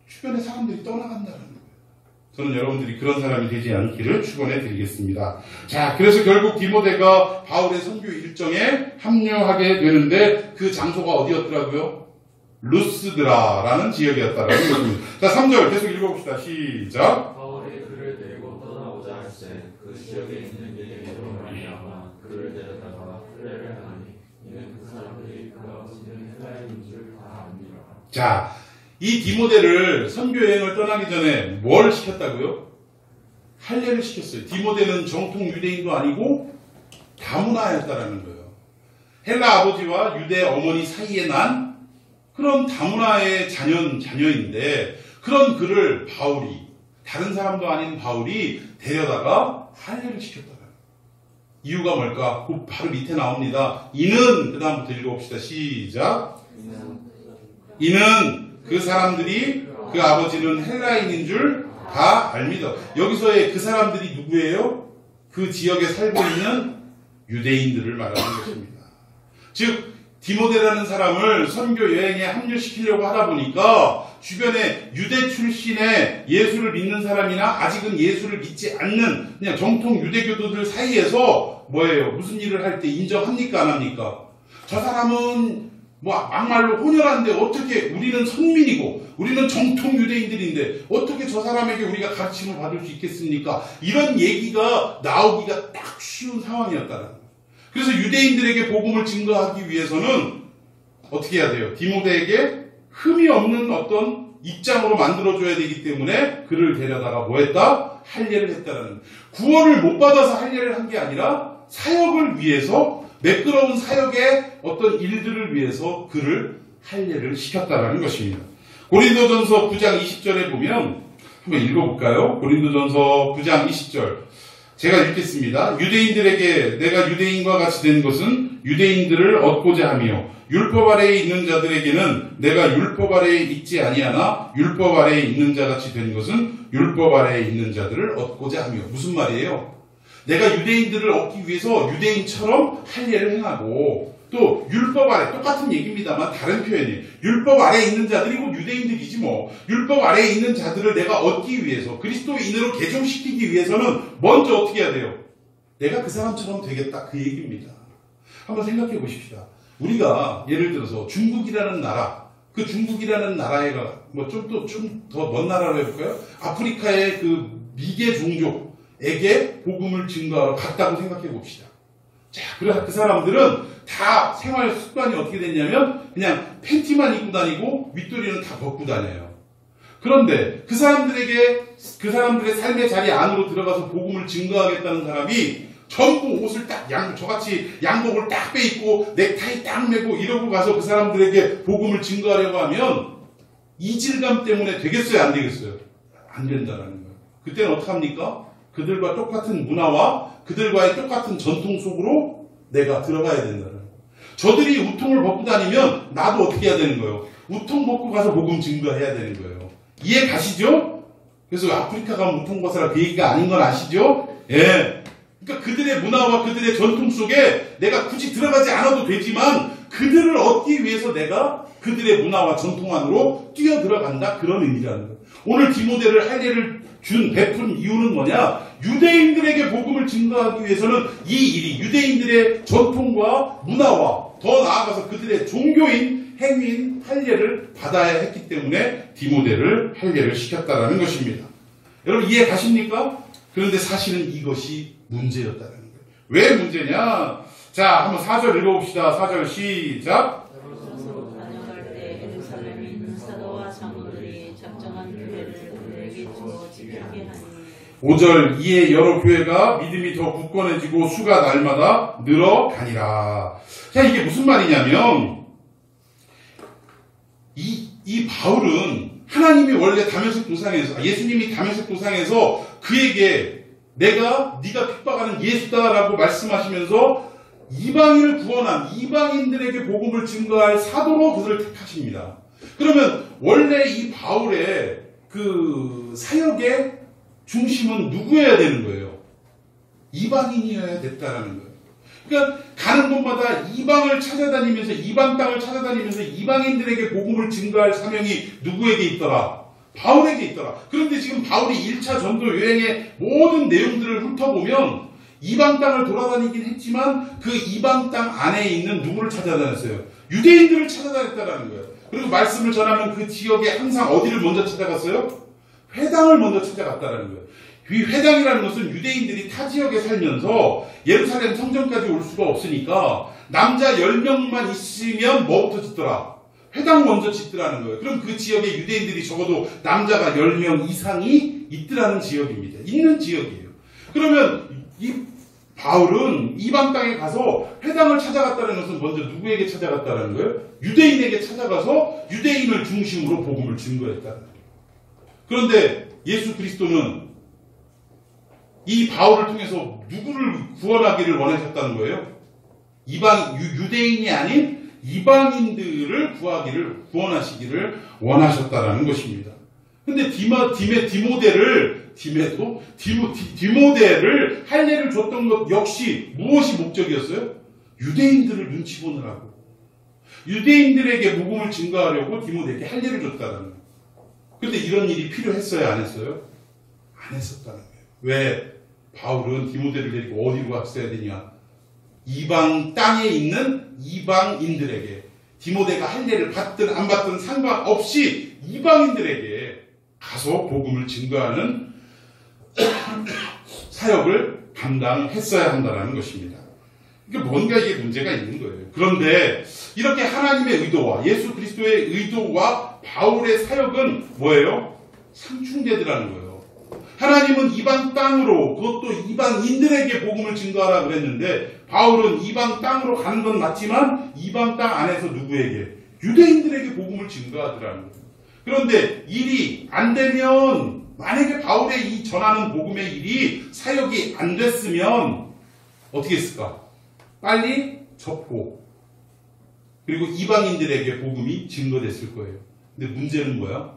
주변의 사람들이 떠나간다는 거예요. 저는 여러분들이 그런 사람이 되지 않기를 축원해 드리겠습니다. 자, 그래서 결국 디모데가 바울의 선교 일정에 합류하게 되는데 그 장소가 어디였더라고요? 루스드라라는 지역이었다라는 것입니다. 자, 3절 계속 읽어봅시다. 시작. 바울이 그를 데리고 떠나고자 할세 그 지역에 있는 유대인으로 말미암아 그를 데려다가 플레를 하니 이는 그 사람들이 그 아버지는 헬라인인 줄 다 압니다. 자, 이 디모데를 선교 여행을 떠나기 전에 뭘 시켰다고요? 할례를 시켰어요. 디모데는 정통 유대인도 아니고 다문화였다라는 거예요. 헬라 아버지와 유대 어머니 사이에 난 그런 다문화의 자녀인데 그런 그를 바울이 다른 사람도 아닌 바울이 데려다가 할례를 시켰다. 이유가 뭘까? 그 바로 밑에 나옵니다. 이는 그 다음부터 읽어봅시다. 시작. 이는 그 사람들이 그 아버지는 헬라인인 줄 다 알미다. 여기서의 그 사람들이 누구예요? 그 지역에 살고 있는 유대인들을 말하는 것입니다. 즉 디모데라는 사람을 선교 여행에 합류시키려고 하다 보니까 주변에 유대 출신의 예수를 믿는 사람이나 아직은 예수를 믿지 않는 그냥 정통 유대교도들 사이에서 뭐예요? 무슨 일을 할 때 인정합니까? 안 합니까? 저 사람은 막말로 혼혈한데 어떻게 우리는 선민이고 우리는 정통 유대인들인데 어떻게 저 사람에게 우리가 가르침을 받을 수 있겠습니까? 이런 얘기가 나오기가 딱 쉬운 상황이었다는 거예요. 그래서 유대인들에게 복음을 증거하기 위해서는 어떻게 해야 돼요? 디모데에게 흠이 없는 어떤 입장으로 만들어줘야 되기 때문에 그를 데려다가 뭐 했다? 할례를 했다는 구원을 못 받아서 할례를 한 게 아니라 사역을 위해서 매끄러운 사역의 어떤 일들을 위해서 그를 할례를 시켰다라는 것입니다. 고린도전서 9장 20절에 보면 한번 읽어볼까요? 고린도전서 9장 20절 제가 읽겠습니다. 유대인들에게 내가 유대인과 같이 된 것은 유대인들을 얻고자 하며 율법 아래에 있는 자들에게는 내가 율법 아래에 있지 아니하나 율법 아래에 있는 자같이 된 것은 율법 아래에 있는 자들을 얻고자 하며 무슨 말이에요? 내가 유대인들을 얻기 위해서 유대인처럼 할례를 행하고 또 율법 아래 똑같은 얘기입니다만 다른 표현이에요. 율법 아래에 있는 자들이 뭐 유대인들이지 뭐. 율법 아래에 있는 자들을 내가 얻기 위해서 그리스도인으로 개종시키기 위해서는 먼저 어떻게 해야 돼요? 내가 그 사람처럼 되겠다 그 얘기입니다. 한번 생각해 보십시다. 우리가 예를 들어서 중국이라는 나라 그 중국이라는 나라에가 뭐 좀 더 먼 나라로 해볼까요? 아프리카의 그 미개 종족에게 복음을 증거하러 갔다고 생각해 봅시다. 자, 그래서 그 사람들은 다 생활 습관이 어떻게 됐냐면 그냥 팬티만 입고 다니고 윗도리는 다 벗고 다녀요. 그런데 그 사람들의 삶의 자리 안으로 들어가서 복음을 증거하겠다는 사람이 전부 옷을 딱 저같이 양복을 딱 빼입고 넥타이 딱 매고 이러고 가서 그 사람들에게 복음을 증거하려고 하면 이질감 때문에 되겠어요? 안 되겠어요? 안 된다라는 거예요. 그때는 어떡합니까? 그들과 똑같은 문화와 그들과의 똑같은 전통 속으로 내가 들어가야 된다는 거예요. 저들이 우통을 벗고 다니면 나도 어떻게 해야 되는 거예요? 우통 벗고 가서 복음 증거해야 되는 거예요. 이해 가시죠? 그래서 아프리카 가면 우통 벗으라 그 얘기가 아닌 건 아시죠? 예. 그러니까 그들의 문화와 그들의 전통 속에 내가 굳이 들어가지 않아도 되지만 그들을 얻기 위해서 내가 그들의 문화와 전통 안으로 뛰어 들어간다 그런 의미라는 거예요. 오늘 디모데를 할례를 베푼 이유는 뭐냐? 유대인들에게 복음을 증거하기 위해서는 이 일이 유대인들의 전통과 문화와 더 나아가서 그들의 종교인 행위인 할례를 받아야 했기 때문에 디모데를 할례를 시켰다라는 것입니다. 여러분 이해 가십니까? 그런데 사실은 이것이 문제였다는 거예요. 왜 문제냐? 자, 한번 4절 읽어봅시다. 4절 시작. 다녀갈 때 예루살렘에 있는 사도와 장로들이 작정한 교회를 그들에게 주어 지키게 하니 5절 이에 여러 교회가 믿음이 더 굳건해지고 수가 날마다 늘어가니라. 자, 이게 무슨 말이냐면 이 바울은 하나님이 원래 다메섹 도상에서 예수님이 다메섹 도상에서 그에게 네가 핍박하는 예수다라고 말씀하시면서 이방인을 구원한 이방인들에게 복음을 증거할 사도로 그들을 택하십니다. 그러면 원래 이 바울의 그 사역의 중심은 누구여야 되는 거예요? 이방인이어야 됐다라는 거예요. 그러니까 가는 곳마다 이방을 찾아다니면서 이방 땅을 찾아다니면서 이방인들에게 복음을 증거할 사명이 누구에게 있더라? 바울에게 있더라. 그런데 지금 바울이 1차 전도 여행의 모든 내용들을 훑어보면 이방 땅을 돌아다니긴 했지만 그 이방 땅 안에 있는 누구를 찾아다녔어요? 유대인들을 찾아다녔다는 거예요. 그리고 말씀을 전하면 그 지역에 항상 어디를 먼저 찾아갔어요? 회당을 먼저 찾아갔다는 거예요. 이 회당이라는 것은 유대인들이 타 지역에 살면서 예루살렘 성전까지 올 수가 없으니까 남자 10명만 있으면 뭐부터 짓더라? 회당 먼저 짓더라는 거예요. 그럼 그 지역에 유대인들이 적어도 남자가 10명 이상이 있더라는 지역입니다. 있는 지역이에요. 그러면 이 바울은 이방 땅에 가서 회당을 찾아갔다는 것은 먼저 누구에게 찾아갔다는 거예요? 유대인에게 찾아가서 유대인을 중심으로 복음을 증거했다는 거예요. 그런데 예수 그리스도는 이 바울을 통해서 누구를 구원하기를 원하셨다는 거예요? 유대인이 아닌 이방인들을 구원하시기를 원하셨다라는 것입니다. 근데 디모데를 할례를 줬던 것 역시 무엇이 목적이었어요? 유대인들을 눈치 보느라고. 유대인들에게 복음을 증거하려고 디모데에게 할례를 줬다는 거예요. 근데 이런 일이 필요했어요? 안 했어요? 안 했었다는 거예요. 왜? 바울은 디모데를 데리고 어디로 갔어야 되냐? 이방 땅에 있는 이방인들에게, 디모데가 할례를 받든 안 받든 상관없이 이방인들에게 가서 복음을 증거하는 사역을 감당했어야 한다는 것입니다. 그러니까 뭔가 이게 문제가 있는 거예요. 그런데 이렇게 하나님의 의도와 예수 그리스도의 의도와 바울의 사역은 뭐예요? 상충되더라는 거예요. 하나님은 이방 땅으로, 그것도 이방인들에게 복음을 증거하라 그랬는데 바울은 이방 땅으로 가는 건 맞지만 이방 땅 안에서 누구에게? 유대인들에게 복음을 증거하더라는 거예요. 그런데 일이 안 되면, 만약에 바울의 이 전하는 복음의 일이 사역이 안 됐으면 어떻게 했을까? 빨리 접고 그리고 이방인들에게 복음이 증거됐을 거예요. 근데 문제는 뭐야?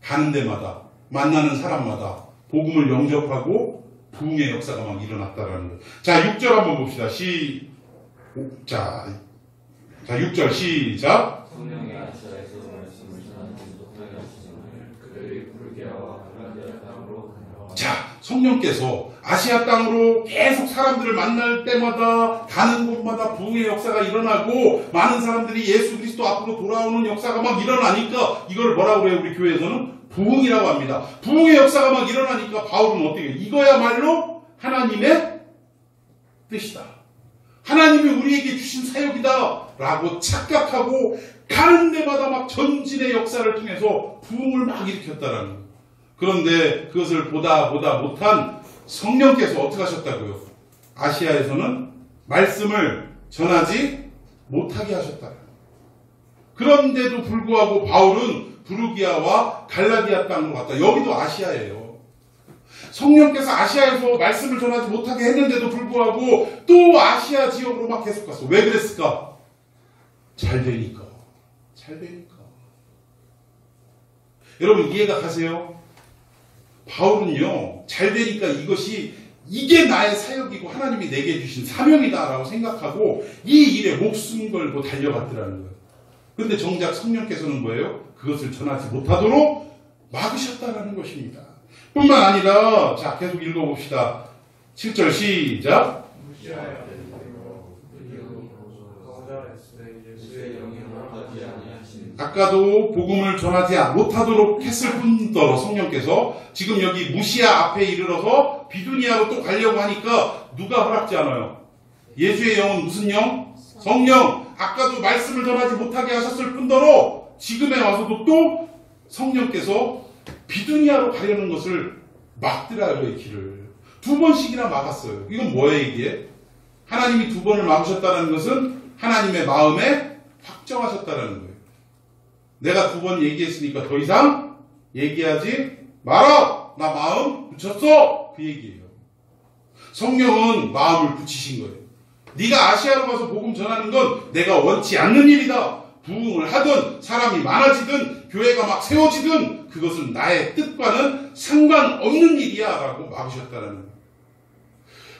가는 데마다, 만나는 사람마다 복음을 영접하고 부흥의 역사가 막 일어났다라는 거예요. 자, 6절 한번 봅시다. 자, 6절 시작. 성령이 아시아에서 말씀을 전하지 못하게 하시지만 그들이 불기아와 갈라디아 땅으로 가니라. 자, 성령께서 아시아 땅으로 계속 사람들을 만날 때마다 가는 곳마다 부흥의 역사가 일어나고 많은 사람들이 예수 그리스도 앞으로 돌아오는 역사가 막 일어나니까 이걸 뭐라고 그래요? 우리 교회에서는 부흥이라고 합니다. 부흥의 역사가 막 일어나니까 바울은 어떻게 해요? 이거야말로 하나님의 뜻이다. 하나님이 우리에게 주신 사역이다 라고 착각하고 가는 데마다 막 전진의 역사를 통해서 부흥을 막 일으켰다라는 거예요. 그런데 그것을 보다 못한 성령께서 어떻게 하셨다고요? 아시아에서는 말씀을 전하지 못하게 하셨다. 그런데도 불구하고 바울은 부르기아와 갈라디아 땅으로 갔다. 여기도 아시아예요. 성령께서 아시아에서 말씀을 전하지 못하게 했는데도 불구하고 또 아시아 지역으로 막 계속 갔어. 왜 그랬을까? 잘 되니까. 여러분 이해가 가세요? 바울은요, 잘 되니까 이게 나의 사역이고 하나님이 내게 주신 사명이다라고 생각하고 이 일에 목숨 걸고 달려갔더라는 거예요. 그런데 정작 성령께서는 뭐예요? 그것을 전하지 못하도록 막으셨다라는 것입니다. 뿐만 아니라, 자, 계속 읽어봅시다. 7절 시작. 아까도 복음을 전하지 못하도록 했을 뿐더러 성령께서 지금 여기 무시아 앞에 이르러서 비두니아로 또 가려고 하니까 누가 허락지 않아요? 예수의 영은 무슨 영? 성령. 아까도 말씀을 전하지 못하게 하셨을 뿐더러 지금에 와서도 또 성령께서 비두니아로 가려는 것을 막더라고요. 이 길을. 2번씩이나 막았어요. 이건 뭐예요 이게? 하나님이 2번을 막으셨다는 것은 하나님의 마음에 확정하셨다는 거예요. 내가 2번 얘기했으니까 더 이상 얘기하지 마라. 나 마음 붙였어. 그 얘기예요. 성령은 마음을 붙이신 거예요. 네가 아시아로 가서 복음 전하는 건 내가 원치 않는 일이다. 부흥을 하든 사람이 많아지든 교회가 막 세워지든 그것은 나의 뜻과는 상관없는 일이야 라고 막으셨다는 거예요.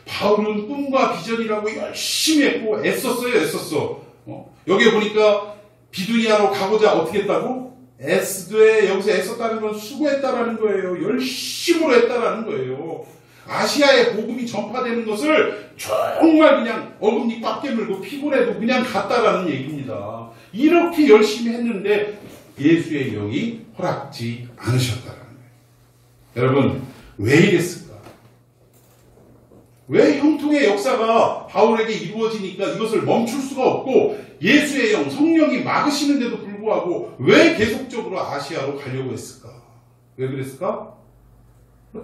바울은 꿈과 비전이라고 열심히 했고 애썼어요. 여기 보니까 비두니아로 가고자 어떻게 했다고? 여기서 애썼다는 건 수고했다라는 거예요. 열심으로 했다라는 거예요. 아시아에 복음이 전파되는 것을 정말 그냥 어금니 꽉 깨물고 피곤해도 그냥 갔다라는 얘기입니다. 이렇게 열심히 했는데 예수의 영이 허락지 않으셨다라는 거예요. 여러분, 왜 이랬을까? 왜 형통의 역사가 바울에게 이루어지니까 이것을 멈출 수가 없고 예수의 영, 성령이 막으시는데도 불구하고 왜 계속적으로 아시아로 가려고 했을까? 왜 그랬을까?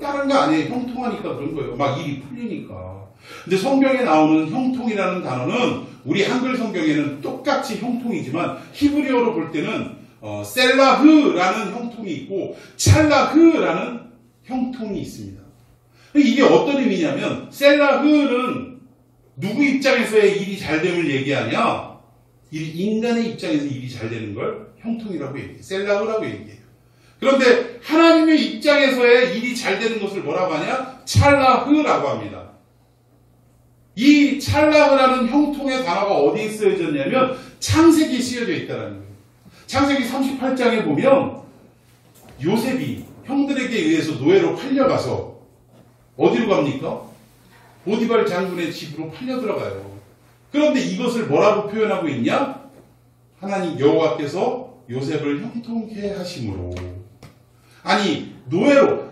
다른 거 아니에요. 형통하니까 그런 거예요. 막 일이 풀리니까. 근데 성경에 나오는 형통이라는 단어는 우리 한글 성경에는 똑같이 형통이지만 히브리어로 볼 때는 셀라흐라는 형통이 있고 찰라흐라는 형통이 있습니다. 이게 어떤 의미냐면 셀라흐는 누구 입장에서의 일이 잘 됨을 얘기하냐? 인간의 입장에서 일이 잘 되는 걸 형통이라고 얘기해요. 셀라흐라고 얘기해요. 그런데 하나님의 입장에서의 일이 잘 되는 것을 뭐라고 하냐? 찰라흐라고 합니다. 이 찰라흐라는 형통의 단어가 어디에 쓰여졌냐면 창세기에 쓰여져 있다는 거예요. 창세기 38장에 보면 요셉이 형들에게 의해서 노예로 팔려가서 어디로 갑니까? 보디발 장군의 집으로 팔려 들어가요. 그런데 이것을 뭐라고 표현하고 있냐? 하나님 여호와께서 요셉을 형통케 하심으로. 아니 노예로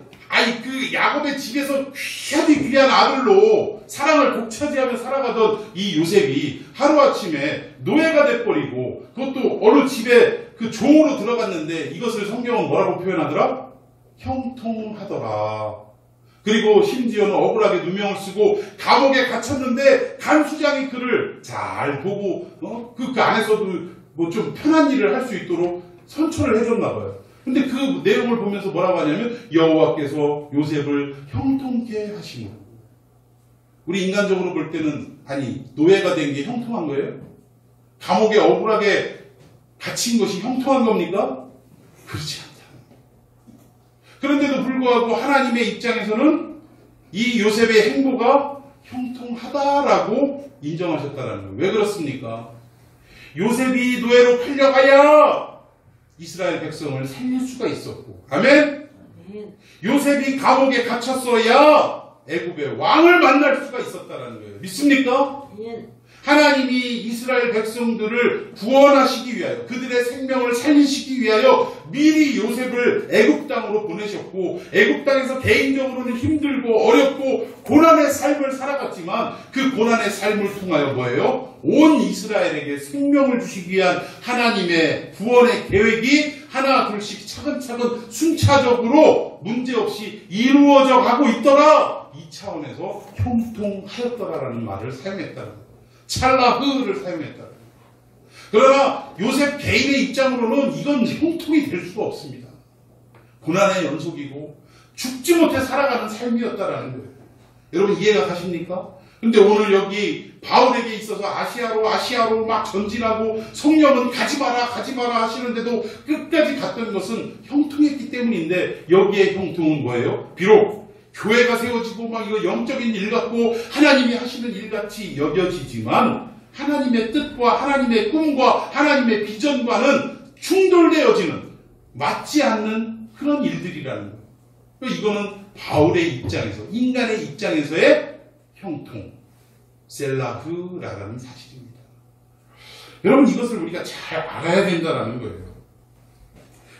그 야곱의 집에서 귀한 아들로 사랑을 독차지하며 살아가던 이 요셉이 하루아침에 노예가 돼버리고 그것도 어느 집에 그 종으로 들어갔는데 이것을 성경은 뭐라고 표현하더라? 형통하더라. 그리고 심지어는 억울하게 누명을 쓰고 감옥에 갇혔는데 간수장이 그를 잘 보고 그 안에서도 뭐 좀 편한 일을 할 수 있도록 선처를 해줬나 봐요. 근데 그 내용을 보면서 뭐라고 하냐면 여호와께서 요셉을 형통케 하시고. 우리 인간적으로 볼 때는 노예가 된 게 형통한 거예요? 감옥에 억울하게 갇힌 것이 형통한 겁니까? 그렇지 않다. 그런데도 불구하고 하나님의 입장에서는 이 요셉의 행보가 형통하다라고 인정하셨다는 거예요. 왜 그렇습니까? 요셉이 노예로 팔려가야 이스라엘 백성을 살릴 수가 있었고, 아멘? 요셉이 감옥에 갇혔어야 애굽의 왕을 만날 수가 있었다는 거예요. 믿습니까? 하나님이 이스라엘 백성들을 구원하시기 위하여, 그들의 생명을 살리시기 위하여 미리 요셉을 애굽 땅으로 보내셨고, 애굽 땅에서 개인적으로는 힘들고 어렵고 고난의 삶을 살아갔지만 그 고난의 삶을 통하여 뭐예요? 온 이스라엘에게 생명을 주시기 위한 하나님의 구원의 계획이 하나 둘씩 차근차근 순차적으로 문제없이 이루어져 가고 있더라. 이 차원에서 형통하였더라라는 말을 사용했다는 거예요. 찰라흐를 사용했다. 그러나 요셉 개인의 입장으로는 이건 형통이 될 수가 없습니다. 고난의 연속이고 죽지 못해 살아가는 삶이었다라는 거예요. 여러분 이해가 가십니까? 근데 오늘 여기 바울에게 있어서 아시아로 막 전진하고 성령은 가지 마라 하시는데도 끝까지 갔던 것은 형통했기 때문인데 여기에 형통은 뭐예요? 비록 교회가 세워지고 막 이거 영적인 일 같고 하나님이 하시는 일 같이 여겨지지만 하나님의 뜻과 하나님의 꿈과 하나님의 비전과는 충돌되어지는 맞지 않는 그런 일들이라는 거예요. 이거는 바울의 입장에서 인간의 입장에서의 형통 셀라흐라는 사실입니다. 여러분 이것을 우리가 잘 알아야 된다는 거예요.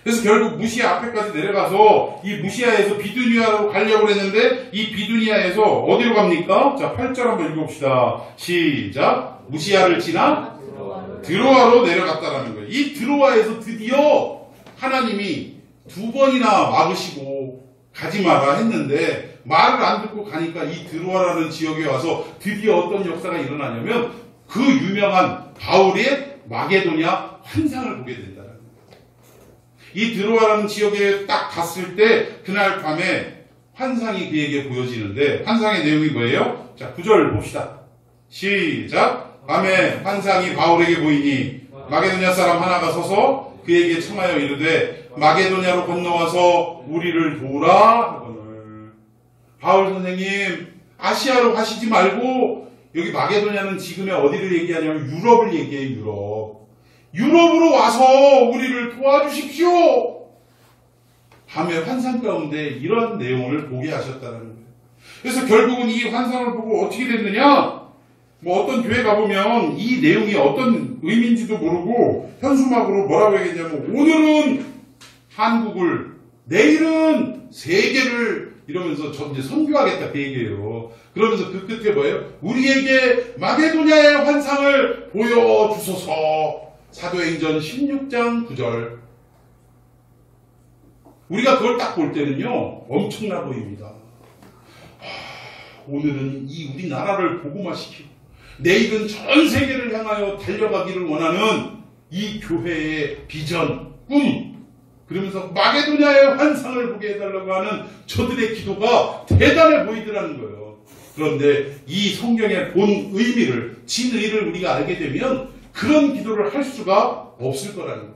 그래서 결국 무시아 앞에까지 내려가서 이 무시아에서 비두니아로 가려고 했는데 이 비두니아에서 어디로 갑니까? 자, 8절 한번 읽어봅시다. 시작. 무시아를 지나 드로아로 내려갔다라는 거예요. 이 드로아에서 드디어 하나님이 2번이나 막으시고 가지 마라 했는데 말을 안 듣고 가니까 이 드로아라는 지역에 와서 드디어 어떤 역사가 일어나냐면 그 유명한 바울의 마게도냐 환상을 보게 된다. 이 드로아라는 지역에 딱 갔을 때 그날 밤에 환상이 그에게 보여지는데 환상의 내용이 뭐예요? 자, 9절 봅시다. 시작. 밤에 환상이 바울에게 보이니 마게도냐 사람 하나가 서서 그에게 청하여 이르되 마게도냐로 건너와서 우리를 도우라 하거늘. 바울 선생님 아시아로 가시지 말고 여기 마게도냐는 지금의 어디를 얘기하냐면 유럽을 얘기해요. 유럽으로 와서 우리를 도와주십시오. 밤의 환상 가운데 이런 내용을 보게 하셨다는 거예요. 그래서 결국은 이 환상을 보고 어떻게 됐느냐? 뭐 어떤 교회 가보면 이 내용이 어떤 의미인지도 모르고 현수막으로 뭐라고 얘기했냐면 오늘은 한국을, 내일은 세계를 이러면서 저 이제 선교하겠다 그 얘기예요. 그러면서 그 끝에 뭐예요? 우리에게 마게도냐의 환상을 보여주소서. 사도행전 16장 9절. 우리가 그걸 딱 볼 때는요, 엄청나 보입니다. 오늘은 이 우리나라를 복음화시키고 내일은 전 세계를 향하여 달려가기를 원하는 이 교회의 비전, 꿈, 그러면서 마게도냐의 환상을 보게 해달라고 하는 저들의 기도가 대단해 보이더라는 거예요. 그런데 이 성경의 본 의미를, 진의를 우리가 알게 되면 그런 기도를 할 수가 없을 거라는 거예요.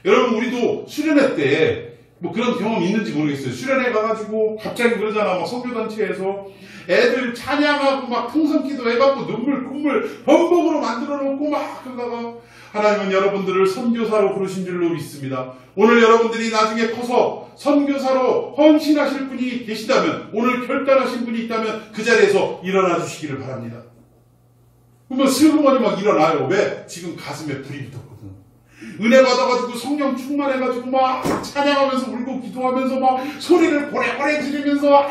여러분, 우리도 수련회 때 뭐 그런 경험 있는지 모르겠어요. 수련회 가가지고 갑자기 그러잖아. 막 선교단체에서 애들 찬양하고 막 풍성기도 해갖고 눈물 콧물 범벅으로 만들어 놓고 막 그러다가 하나님은 여러분들을 선교사로 부르신 줄로 믿습니다. 오늘 여러분들이 나중에 커서 선교사로 헌신하실 분이 계시다면, 오늘 결단하신 분이 있다면 그 자리에서 일어나 주시기를 바랍니다. 그러면 슬그머니 막 일어나요. 왜? 지금 가슴에 불이 붙었거든. 은혜 받아가지고 성령 충만해가지고 막 찬양하면서 울고 기도하면서 막 소리를 고래고래 지르면서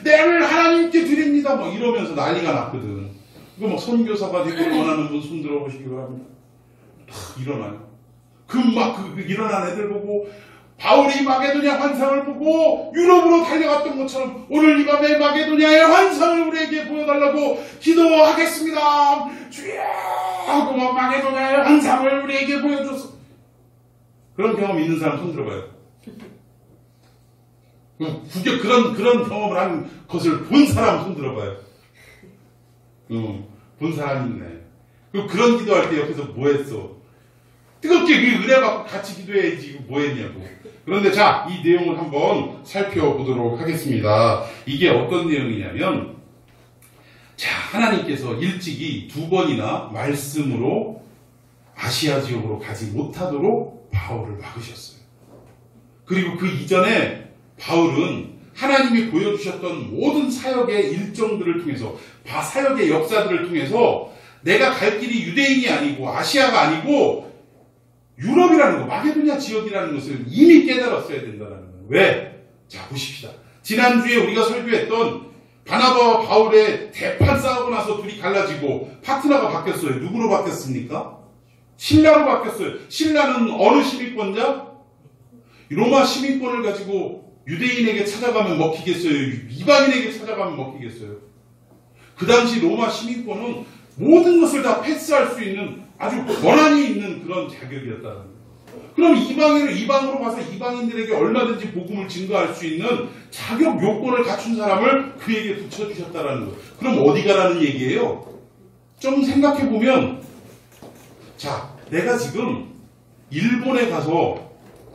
내를 하나님께 드립니다 막 이러면서 난리가 났거든. 그거 막 선교사가 되기를 원하는 분 손 들어보시기 바랍니다. 탁 일어나요. 그 일어난 애들 보고 바울이 마게도냐 환상을 보고 유럽으로 달려갔던 것처럼 오늘 이 밤에 마게도냐의 환상을 우리에게 보여달라고 기도하겠습니다. 주여 하고 막 마게도냐의 환상을 우리에게 보여줬어. 그런 경험 있는 사람 손 들어봐요. 그런 경험을 한 것을 본 사람 손 들어봐요. 본 사람이 있네. 그런 기도할 때 옆에서 뭐 했어? 뜨겁게 그 은혜 받고 같이 기도해야지 뭐 했냐고. 그런데 자, 이 내용을 한번 살펴보도록 하겠습니다. 이게 어떤 내용이냐면, 자, 하나님께서 일찍이 2번이나 말씀으로 아시아 지역으로 가지 못하도록 바울을 막으셨어요. 그리고 그 이전에 바울은 하나님이 보여주셨던 모든 사역의 일정들을 통해서, 사역의 역사들을 통해서 내가 갈 길이 유대인이 아니고 아시아가 아니고 유럽이라는 거, 마게도냐 지역이라는 것을 이미 깨달았어야 된다는 거예요. 왜? 자, 보십시다. 지난주에 우리가 설교했던 바나바와 바울의 대판 싸우고 나서 둘이 갈라지고 파트너가 바뀌었어요. 누구로 바뀌었습니까? 신라로 바뀌었어요. 신라는 어느 시민권자? 로마 시민권을 가지고 유대인에게 찾아가면 먹히겠어요? 이방인에게 찾아가면 먹히겠어요? 그 당시 로마 시민권은 모든 것을 다 패스할 수 있는 아주 권한이 있는 그런 자격이었다는 거예요. 그럼 이방으로 가서 이방인들에게 얼마든지 복음을 증거할 수 있는 자격 요건을 갖춘 사람을 그에게 붙여주셨다는 거예요. 그럼 어디 가라는 얘기예요? 좀 생각해보면, 자, 내가 지금 일본에 가서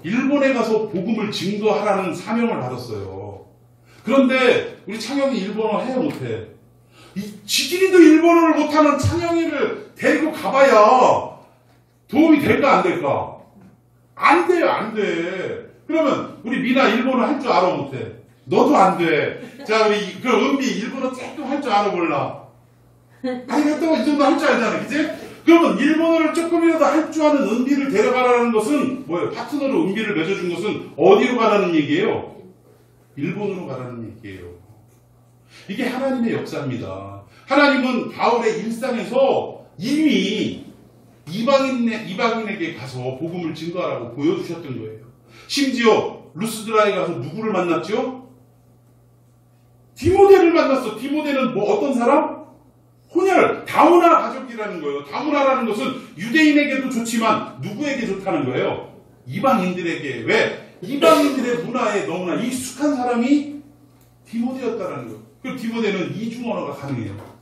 복음을 증거하라는 사명을 받았어요. 그런데 우리 창영이 일본어 해요, 못해? 지들이도 일본어를 못하는 창영이를 데리고 가봐야 도움이 될까 안 될까? 안 돼요, 안 돼. 그러면 우리 미나 일본어 할 줄 알아, 못해? 너도 안 돼. 자, 우리 그 은비 일본어 조금 할 줄 알아, 몰라? 아니, 그렇다고 이 정도 할 줄 알잖아, 그치? 그러면 일본어를 조금이라도 할 줄 아는 은비를 데려가라는 것은 뭐예요? 파트너로 은비를 맺어준 것은 어디로 가라는 얘기예요? 일본으로 가라는 얘기예요. 이게 하나님의 역사입니다. 하나님은 바울의 일상에서 이미 이방인에게 가서 복음을 증거하라고 보여주셨던 거예요. 심지어 루스드라에 가서 누구를 만났죠? 디모데를 만났어. 디모데는 뭐 어떤 사람? 혼혈, 다문화 가족이라는 거예요. 다문화라는 것은 유대인에게도 좋지만 누구에게 좋다는 거예요? 이방인들에게. 왜? 이방인들의 문화에 너무나 익숙한 사람이 디모데였다는 거예요. 그리고 디모데는 이중 언어가 가능해요.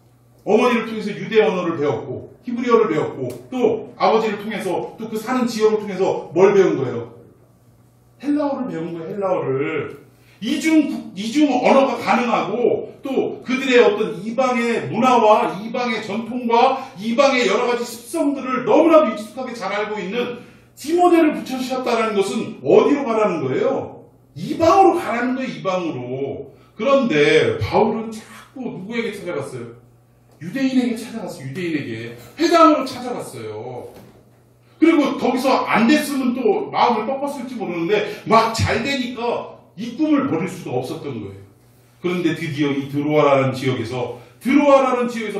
어머니를 통해서 유대 언어를 배웠고 히브리어를 배웠고 또 아버지를 통해서 또 그 사는 지역을 통해서 뭘 배운 거예요? 헬라어를 배운 거예요. 헬라어를. 이중 언어가 가능하고 또 그들의 어떤 이방의 문화와 이방의 전통과 이방의 여러 가지 습성들을 너무나도 익숙하게 잘 알고 있는 디모데를 붙여주셨다는 것은 어디로 가라는 거예요? 이방으로 가라는 거예요, 이방으로. 그런데 바울은 자꾸 누구에게 찾아갔어요? 유대인에게 찾아갔어요, 유대인에게. 회당으로 찾아갔어요. 그리고 거기서 안 됐으면 또 마음을 꺾었을지 모르는데 막 잘 되니까 이 꿈을 버릴 수가 없었던 거예요. 그런데 드디어 이 드로아라는 지역에서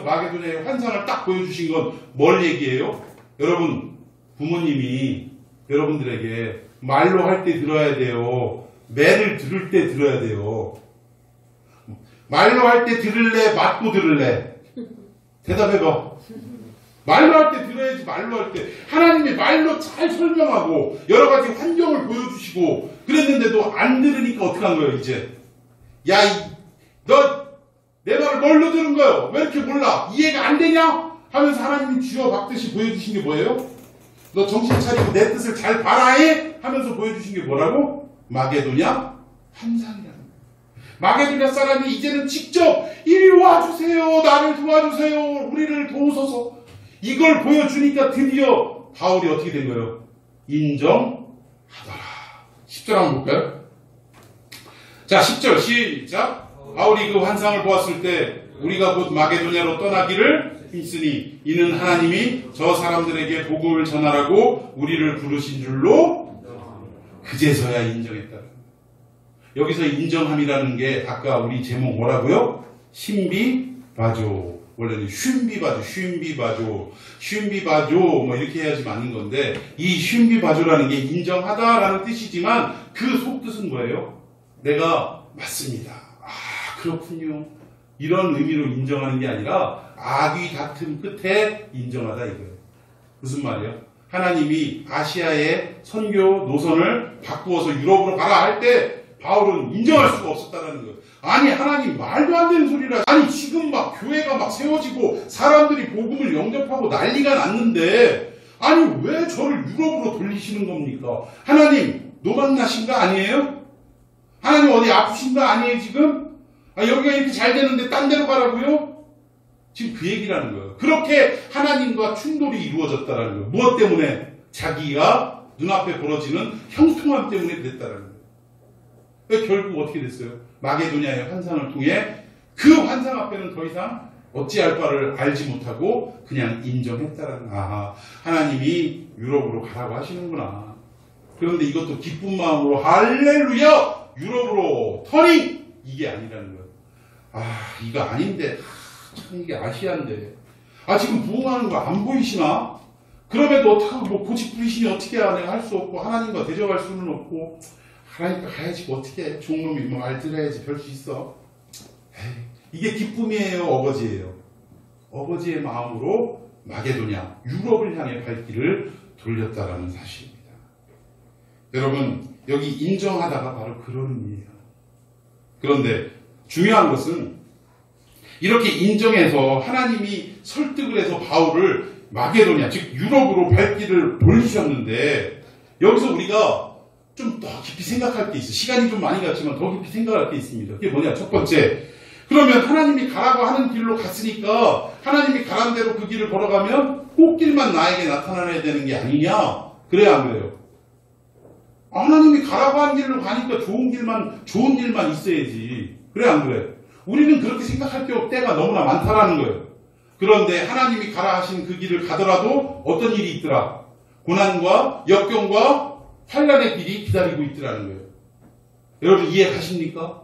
마게도냐의 환상을 딱 보여주신 건 뭘 얘기해요? 여러분, 부모님이 여러분들에게 말로 할 때 들어야 돼요. 매를 들을 때 들어야 돼요. 말로 할 때 들을래? 맞고 들을래? 대답해봐. 말로 할 때 들어야지. 말로 할 때 하나님이 말로 잘 설명하고 여러 가지 환경을 보여주시고 그랬는데도 안 들으니까 어떻게 한 거예요? 이제 야, 너 내 말을 뭘로 들은 거예요? 왜 이렇게 몰라? 이해가 안 되냐? 하면서 하나님이 쥐어 박듯이 보여주신 게 뭐예요? 너 정신 차리고 내 뜻을 잘 봐라해? 하면서 보여주신 게 뭐라고? 마게도냐? 환상이라는 거예요. 마게도냐 사람이 이제는 직접 이리 와주세요. 나를 도와주세요. 우리를 도우소서. 이걸 보여주니까 드디어 바울이 어떻게 된 거예요? 인정하더라. 10절 한번 볼까요? 자, 10절 시작. 바울이 그 환상을 보았을 때 우리가 곧 마게도냐로 떠나기를 힘쓰니 이는 하나님이 저 사람들에게 복음을 전하라고 우리를 부르신 줄로 그제서야 인정했다. 여기서 인정함이라는 게 아까 우리 제목 뭐라고요? 신비바조. 원래는 쉰비바조 뭐 이렇게 해야지 맞는 건데 이 쉰비바조라는 게 인정하다라는 뜻이지만 그 속뜻은 뭐예요? 내가 맞습니다. 아, 그렇군요. 이런 의미로 인정하는 게 아니라 악의 다툼 끝에 인정하다 이거예요. 무슨 말이에요? 하나님이 아시아의 선교 노선을 바꾸어서 유럽으로 가라 할 때 바울은 인정할 수가 없었다는 거예요. 아니, 하나님 말도 안 되는 소리라. 아니, 지금 막 교회가 막 세워지고 사람들이 복음을 영접하고 난리가 났는데 아니, 왜 저를 유럽으로 돌리시는 겁니까? 하나님 노망나신 거 아니에요? 하나님 어디 아프신 거 아니에요 지금? 아, 여기가 이렇게 잘 되는데 딴 데로 가라고요? 지금 그 얘기라는 거예요. 그렇게 하나님과 충돌이 이루어졌다는 거예요. 무엇 때문에? 자기가 눈앞에 벌어지는 형통함 때문에 그랬다는 거예요. 결국 어떻게 됐어요? 마게도냐의 환상을 통해 그 환상 앞에는 더 이상 어찌할 바를 알지 못하고 그냥 인정했다라는 거예요. 아하, 하나님이 유럽으로 가라고 하시는구나. 그런데 이것도 기쁜 마음으로 할렐루야! 유럽으로 터닝! 이게 아니라는 거예요. 아, 이거 아닌데. 참 이게 아시아인데. 아, 지금 부흥하는 거 안 보이시나? 그럼에도 어떡하고 뭐 고집 부리시니 어떻게 해야 내가 할 수 없고 하나님과 대적할 수는 없고 하나님과 가야지 뭐 어떻게 해. 종놈이 뭐 말 들어야지 별 수 있어. 에이, 이게 기쁨이에요, 어거지예요? 어거지의 마음으로 마게도냐, 유럽을 향해 발길을 돌렸다라는 사실입니다. 여러분, 여기 인정하다가 바로 그런 의미예요. 그런데 중요한 것은 이렇게 인정해서 하나님이 설득을 해서 바울을 마게도냐, 즉 유럽으로 발길을 돌리셨는데 여기서 우리가 좀 더 깊이 생각할 게 있어요. 시간이 좀 많이 갔지만 더 깊이 생각할 게 있습니다. 그게 뭐냐? 첫 번째, 그러면 하나님이 가라고 하는 길로 갔으니까 하나님이 가란 대로 그 길을 걸어가면 꽃길만 나에게 나타나야 되는 게 아니냐? 그래야 안 그래요? 하나님이 가라고 한 길로 가니까 좋은 일만 있어야지. 그래 안 그래? 우리는 그렇게 생각할 때가 너무나 많다라는 거예요. 그런데 하나님이 가라 하신 그 길을 가더라도 어떤 일이 있더라? 고난과 역경과 환난의 길이 기다리고 있더라는 거예요. 여러분 이해 가십니까?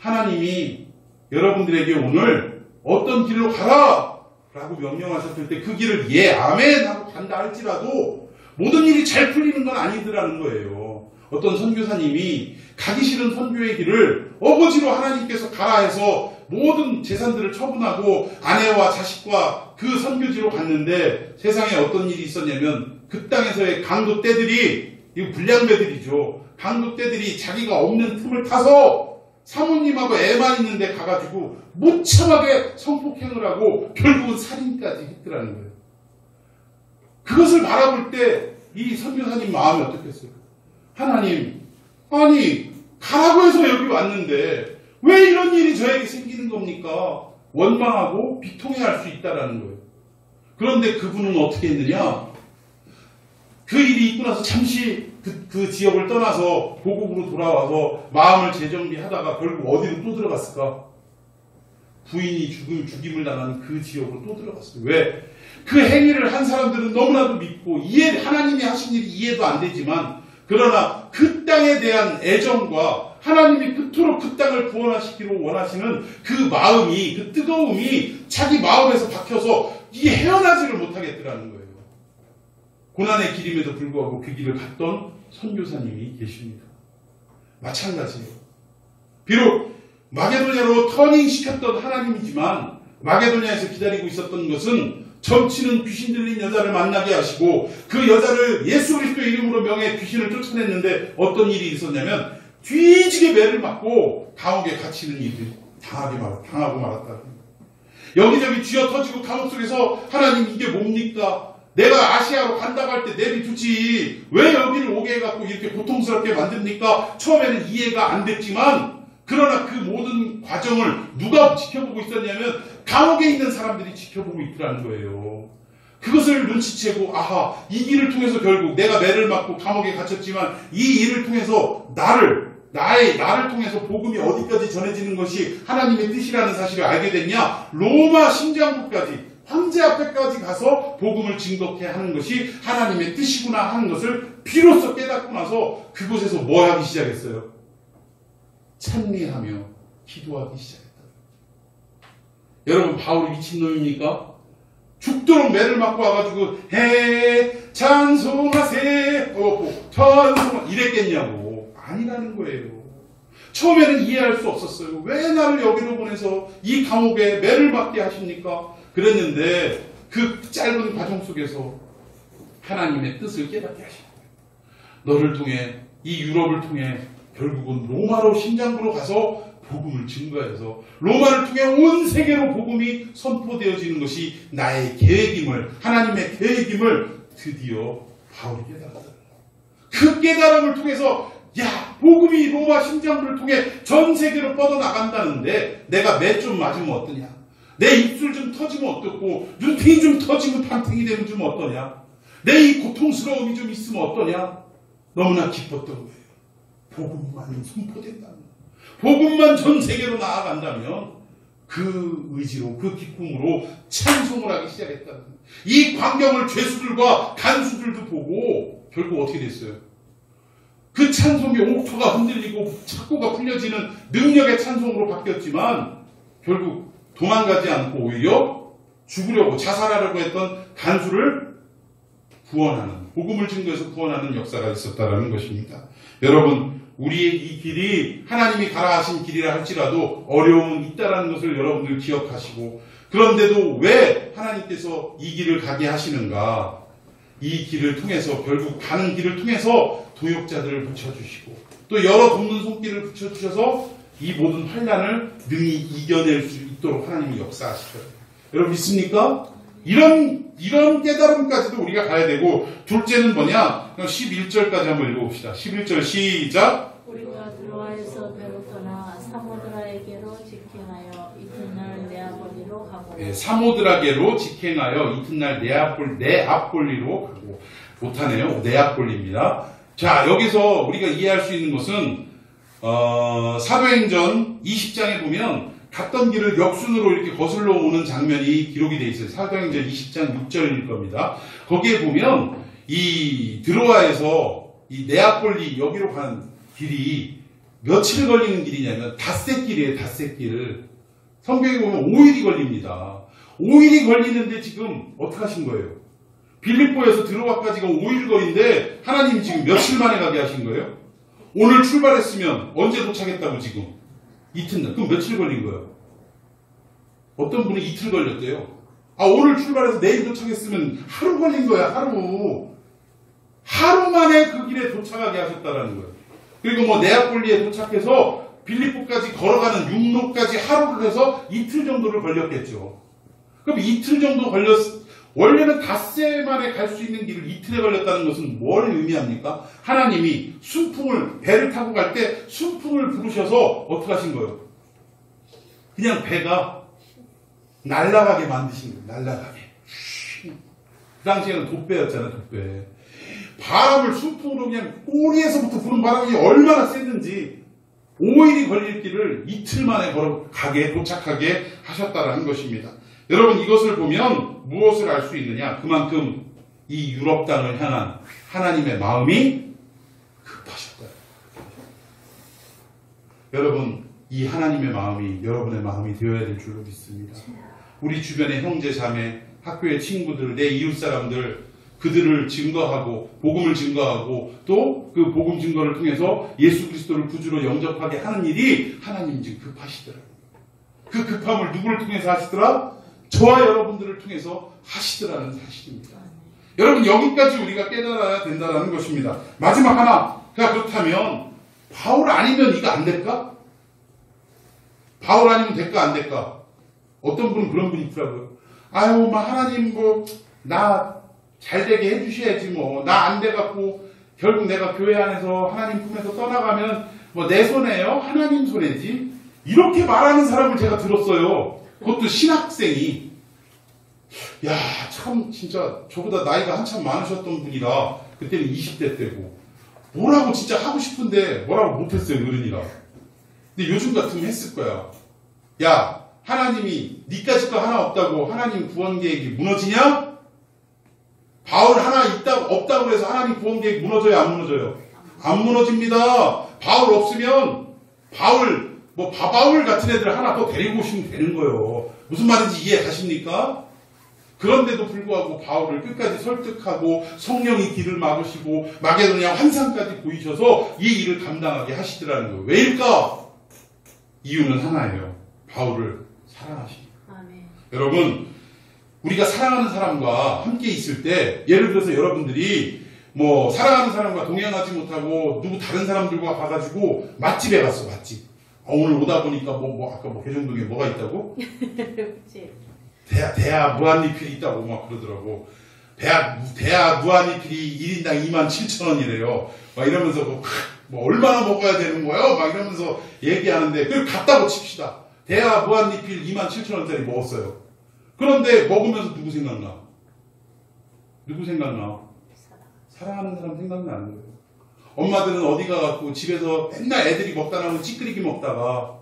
하나님이 여러분들에게 오늘 어떤 길로 가라! 라고 명령하셨을 때 그 길을 예, 아멘! 하고 간다 할지라도 모든 일이 잘 풀리는 건 아니더라는 거예요. 어떤 선교사님이 가기 싫은 선교의 길을 어거지로 하나님께서 가라 해서 모든 재산들을 처분하고 아내와 자식과 그 선교지로 갔는데 세상에 어떤 일이 있었냐면 그 땅에서의 강도 떼들이, 이거 불량배들이죠. 강도 떼들이 자기가 없는 틈을 타서 사모님하고 애만 있는데 가가지고 무참하게 성폭행을 하고 결국은 살인까지 했더라는 거예요. 그것을 바라볼 때 이 선교사님 마음이 어떻겠어요? 하나님, 아니 가라고 해서 여기 왔는데 왜 이런 일이 저에게 생기는 겁니까? 원망하고 비통해할 수 있다라는 거예요. 그런데 그분은 어떻게 했느냐? 그 일이 있고 나서 잠시 그 지역을 떠나서 고국으로 돌아와서 마음을 재정비하다가 결국 어디로 또 들어갔을까? 부인이 죽임을 당한 그 지역으로 또 들어갔어요. 왜? 그 행위를 한 사람들은 너무나도 믿고 하나님이 하신 일이 이해도 안 되지만 그러나 그 땅에 대한 애정과 하나님이 그토록 그 땅을 구원하시기로 원하시는 그 마음이, 그 뜨거움이 자기 마음에서 박혀서 이게 헤어나지를 못하겠더라는 거예요. 고난의 길임에도 불구하고 그 길을 갔던 선교사님이 계십니다. 마찬가지예요. 비록 마게도냐로 터닝시켰던 하나님이지만 마게도냐에서 기다리고 있었던 것은 점치는 귀신 들린 여자를 만나게 하시고 그 여자를 예수 그리스도 이름으로 명해 귀신을 쫓아냈는데 어떤 일이 있었냐면 뒤지게 매를 맞고 감옥에 갇히는 일을 당하고 말았다. 여기저기 쥐어 터지고 감옥 속에서 하나님 이게 뭡니까? 내가 아시아로 간다고 할 때 내비두지 왜 여기를 오게 해갖고 이렇게 고통스럽게 만듭니까? 처음에는 이해가 안 됐지만 그러나 그 모든 과정을 누가 지켜보고 있었냐면 감옥에 있는 사람들이 지켜보고 있더라는 거예요. 그것을 눈치채고 아하 이 길을 통해서 결국 내가 매를 맞고 감옥에 갇혔지만 이 일을 통해서 나를 통해서 복음이 어디까지 전해지는 것이 하나님의 뜻이라는 사실을 알게 됐냐? 로마 심장부까지 황제 앞에까지 가서 복음을 증거케 하는 것이 하나님의 뜻이구나 하는 것을 비로소 깨닫고 나서 그곳에서 뭐 하기 시작했어요? 찬미하며 기도하기 시작했다. 여러분 바울이 미친놈입니까? 죽도록 매를 맞고 와가지고 찬송하세 찬송 이랬겠냐고. 아니라는 거예요. 처음에는 이해할 수 없었어요. 왜 나를 여기로 보내서 이 감옥에 매를 맞게 하십니까? 그랬는데 그 짧은 과정 속에서 하나님의 뜻을 깨닫게 하십니다. 너를 통해 이 유럽을 통해 결국은 로마로 심장부로 가서 복음을 증거해서 로마를 통해 온 세계로 복음이 선포되어지는 것이 나의 계획임을 하나님의 계획임을 드디어 바울이 깨달았다. 그 깨달음을 통해서 야 복음이 로마 심장부를 통해 전 세계로 뻗어나간다는데 내가 매 좀 맞으면 어떠냐? 내 입술 좀 터지면 어떻고 눈탱이 좀 터지면 방탱이 되면 좀 어떠냐? 내 이 고통스러움이 좀 있으면 어떠냐? 너무나 기뻤던 거예요. 복음만 선포된다면 복음만 전 세계로 나아간다면 그 의지로 그 기쁨으로 찬송을 하기 시작했다는 이 광경을 죄수들과 간수들도 보고 결국 어떻게 됐어요? 그 찬송의 옥토가 흔들리고 착고가 풀려지는 능력의 찬송으로 바뀌었지만 결국 도망가지 않고 오히려 죽으려고 자살하려고 했던 간수를 구원하는 복음을 증거해서 구원하는 역사가 있었다라는 것입니다. 여러분 우리의 이 길이 하나님이 가라 하신 길이라 할지라도 어려움은 있다라는 것을 여러분들 기억하시고 그런데도 왜 하나님께서 이 길을 가게 하시는가? 이 길을 통해서 결국 가는 길을 통해서 도역자들을 붙여주시고 또 여러 돕는 손길을 붙여주셔서 이 모든 환난을 능히 이겨낼 수 있도록 하나님이 역사하시거든요. 여러분 믿습니까? 이런 깨달음까지도 우리가 가야 되고 둘째는 뭐냐? 11절까지 한번 읽어봅시다. 11절 시작. 우리가 드로아에서 배로 떠나 사모드라에게로 직행하여 이튿날 네아폴리로 가고 네, 사모드라게로 직행하여 이튿날 네아폴리로 가고 못하네요. 네아폴리입니다. 자 여기서 우리가 이해할 수 있는 것은 사도행전 20장에 보면 갔던 길을 역순으로 이렇게 거슬러 오는 장면이 기록이 되어 있어요. 사도행전 20장 6절일 겁니다. 거기에 보면 이 드로아에서 이 네아폴리 여기로 가는 길이 며칠 걸리는 길이냐면 닷새길이에요. 닷새길. 성경에 보면 5일이 걸립니다. 5일이 걸리는데 지금 어떻게 하신 거예요? 빌립보에서 드로아까지가 5일 거리인데 하나님이 지금 며칠 만에 가게 하신 거예요? 오늘 출발했으면 언제 도착했다고 지금? 이튿날. 그럼 며칠 걸린 거예요? 어떤 분이 이틀 걸렸대요. 오늘 출발해서 내일 도착했으면 하루 걸린 거야. 하루 만에 그 길에 도착하게 하셨다라는 거예요. 그리고 네아폴리에 도착해서 빌립보까지 걸어가는 육로까지 하루를 해서 이틀 정도를 걸렸겠죠. 그럼 이틀 정도 원래는 닷새 만에 갈 수 있는 길을 이틀에 걸렸다는 것은 뭘 의미합니까? 하나님이 순풍을, 배를 타고 갈 때 순풍을 부르셔서 어떻게 하신 거예요? 그냥 배가 날아가게 만드신 거예요. 날아가게. 그 당시에는 돛배였잖아요. 돛배. 바람을 순풍으로 그냥 꼬리에서부터 부는 바람이 얼마나 셌는지 5일이 걸릴 길을 이틀 만에 걸어가게, 도착하게 하셨다라는 것입니다. 여러분, 이것을 보면 무엇을 알 수 있느냐? 그만큼 이 유럽 땅을 향한 하나님의 마음이 급하셨다. 여러분, 이 하나님의 마음이 여러분의 마음이 되어야 될 줄로 믿습니다. 우리 주변의 형제 자매, 학교의 친구들, 내 이웃 사람들, 그들을 증거하고 복음을 증거하고 또 그 복음 증거를 통해서 예수 그리스도를 구주로 영접하게 하는 일이 하나님 지금 급하시더라고요. 그 급함을 누구를 통해서 하시더라? 저와 여러분들을 통해서 하시더라는 사실입니다. 여러분, 여기까지 우리가 깨달아야 된다는 것입니다. 마지막 하나가 그렇다면 바울 아니면 이거 안 될까? 바울 아니면 될까 안 될까? 어떤 분은 그런 분이 있더라고요. 아유, 하나님 나 잘되게 해주셔야지 나 안 돼갖고 결국 내가 교회 안에서 하나님 품에서 떠나가면 내 손해요? 하나님 손해지? 이렇게 말하는 사람을 제가 들었어요. 그것도 신학생이. 야, 참 진짜 저보다 나이가 한참 많으셨던 분이라 그때는 20대 때고 뭐라고 진짜 하고 싶은데 뭐라고 못했어요. 어른이라. 근데 요즘 같으면 했을 거야. 야, 하나님이 니까짓 거 하나 없다고 하나님 구원 계획이 무너지냐? 바울 하나 없다고 해서 하나님 구원 계획 무너져요? 안 무너져요? 안 무너집니다. 바울 없으면 바울 같은 애들 하나 더 데리고 오시면 되는 거예요. 무슨 말인지 이해 가십니까? 그런데도 불구하고 바울을 끝까지 설득하고 성령이 길을 막으시고 마게도냐 환상까지 보이셔서 이 일을 감당하게 하시더라는 거예요. 왜일까? 이유는 하나예요. 바울을 사랑하시니까. 아멘. 여러분, 우리가 사랑하는 사람과 함께 있을 때, 예를 들어서 여러분들이 사랑하는 사람과 동행하지 못하고 누구 다른 사람들과 가가지고 맛집에 갔어. 맛집. 오늘 오다 보니까 아까 개정동에 뭐가 있다고? 그치. 대하 무한리필이 있다고 막 그러더라고. 대하 무한리필이 1인당 27,000원이래요. 막 이러면서 얼마나 먹어야 되는 거예요? 막 이러면서 얘기하는데, 그걸 갔다고 칩시다. 대하 무한리필 27,000원짜리 먹었어요. 그런데 먹으면서 누구 생각나? 누구 생각나? 사랑하는 사람 생각나는 거예요. 엄마들은 어디 가갖고 집에서 맨날 애들이 먹다 남은 찌끄리기 먹다가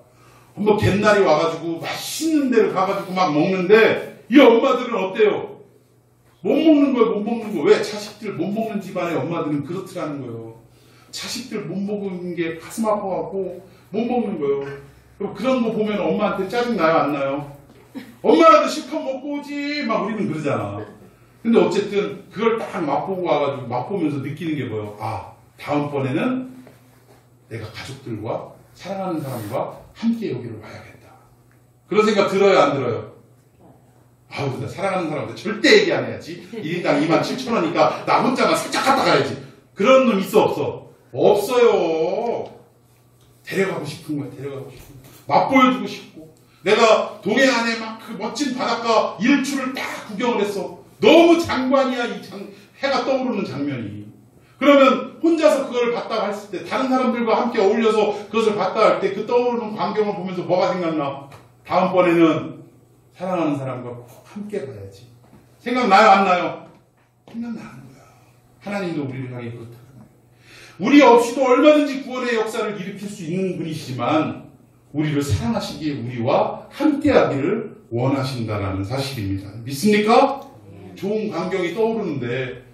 한번 갯날이 와가지고 맛있는 데를 가가지고 막 먹는데 이 엄마들은 어때요? 못 먹는 거예요. 못 먹는 거. 왜? 자식들 못 먹는 집안의 엄마들은 그렇더라는 거예요. 자식들 못 먹는 게 가슴 아파갖고 못 먹는 거예요. 그럼 그런 거 보면 엄마한테 짜증 나요? 안 나요? 엄마라도 실컷 먹고 오지 막 우리는 그러잖아. 근데 어쨌든 그걸 딱 맛보고 와가지고 맛보면서 느끼는 게 뭐예요? 아, 다음번에는 내가 가족들과 사랑하는 사람과 함께 여기를 와야겠다. 그런 생각 들어요? 안 들어요? 아우, 나 사랑하는 사람한테 절대 얘기 안 해야지. 1인당 27,000원이니까 나 혼자만 살짝 갔다 가야지. 그런 놈 있어 없어? 없어요. 데려가고 싶은 거야. 데려가고 싶은 거야. 맛보여주고 싶고. 내가 동해 안에 막 그 멋진 바닷가 일출을 딱 구경을 했어. 너무 장관이야. 해가 떠오르는 장면이. 그러면 혼자서 그걸 봤다고 했을 때 다른 사람들과 함께 어울려서 그것을 봤다 할 때 그 떠오르는 광경을 보면서 뭐가 생각나? 다음번에는 사랑하는 사람과 꼭 함께 가야지. 생각나요? 안 나요? 생각나는 거야. 하나님도 우리를 향해 그렇다는 거예요. 우리 없이도 얼마든지 구원의 역사를 일으킬 수 있는 분이시지만 우리를 사랑하시기에 우리와 함께하기를 원하신다는 사실입니다. 믿습니까? 좋은 광경이 떠오르는데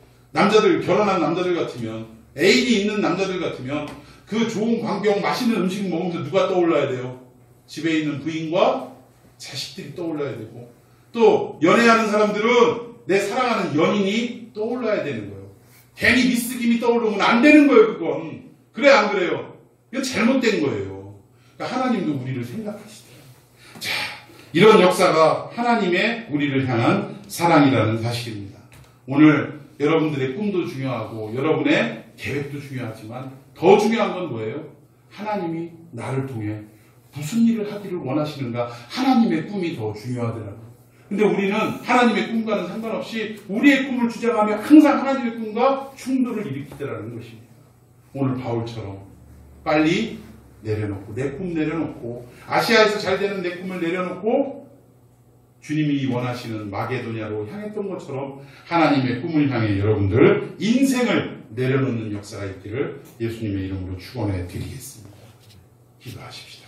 결혼한 남자들 같으면, 애인이 있는 남자들 같으면 그 좋은 광경, 맛있는 음식 먹으면서 누가 떠올라야 돼요? 집에 있는 부인과 자식들이 떠올라야 되고, 또 연애하는 사람들은 내 사랑하는 연인이 떠올라야 되는 거예요. 괜히 미스김이 떠오르면 안 되는 거예요. 그건. 그래 안 그래요? 이건 잘못된 거예요. 그러니까 하나님도 우리를 생각하시더라고요. 자, 이런 역사가 하나님의 우리를 향한 사랑이라는 사실입니다. 오늘 여러분들의 꿈도 중요하고 여러분의 계획도 중요하지만 더 중요한 건 뭐예요? 하나님이 나를 통해 무슨 일을 하기를 원하시는가? 하나님의 꿈이 더 중요하더라고요. 근데 우리는 하나님의 꿈과는 상관없이 우리의 꿈을 주장하며 항상 하나님의 꿈과 충돌을 일으키더라는 것입니다. 오늘 바울처럼 빨리 내려놓고 내 꿈 내려놓고 아시아에서 잘 되는 내 꿈을 내려놓고 주님이 원하시는 마게도냐로 향했던 것처럼 하나님의 꿈을 향해 여러분들 인생을 내려놓는 역사가 있기를 예수님의 이름으로 축원해 드리겠습니다. 기도하십시다.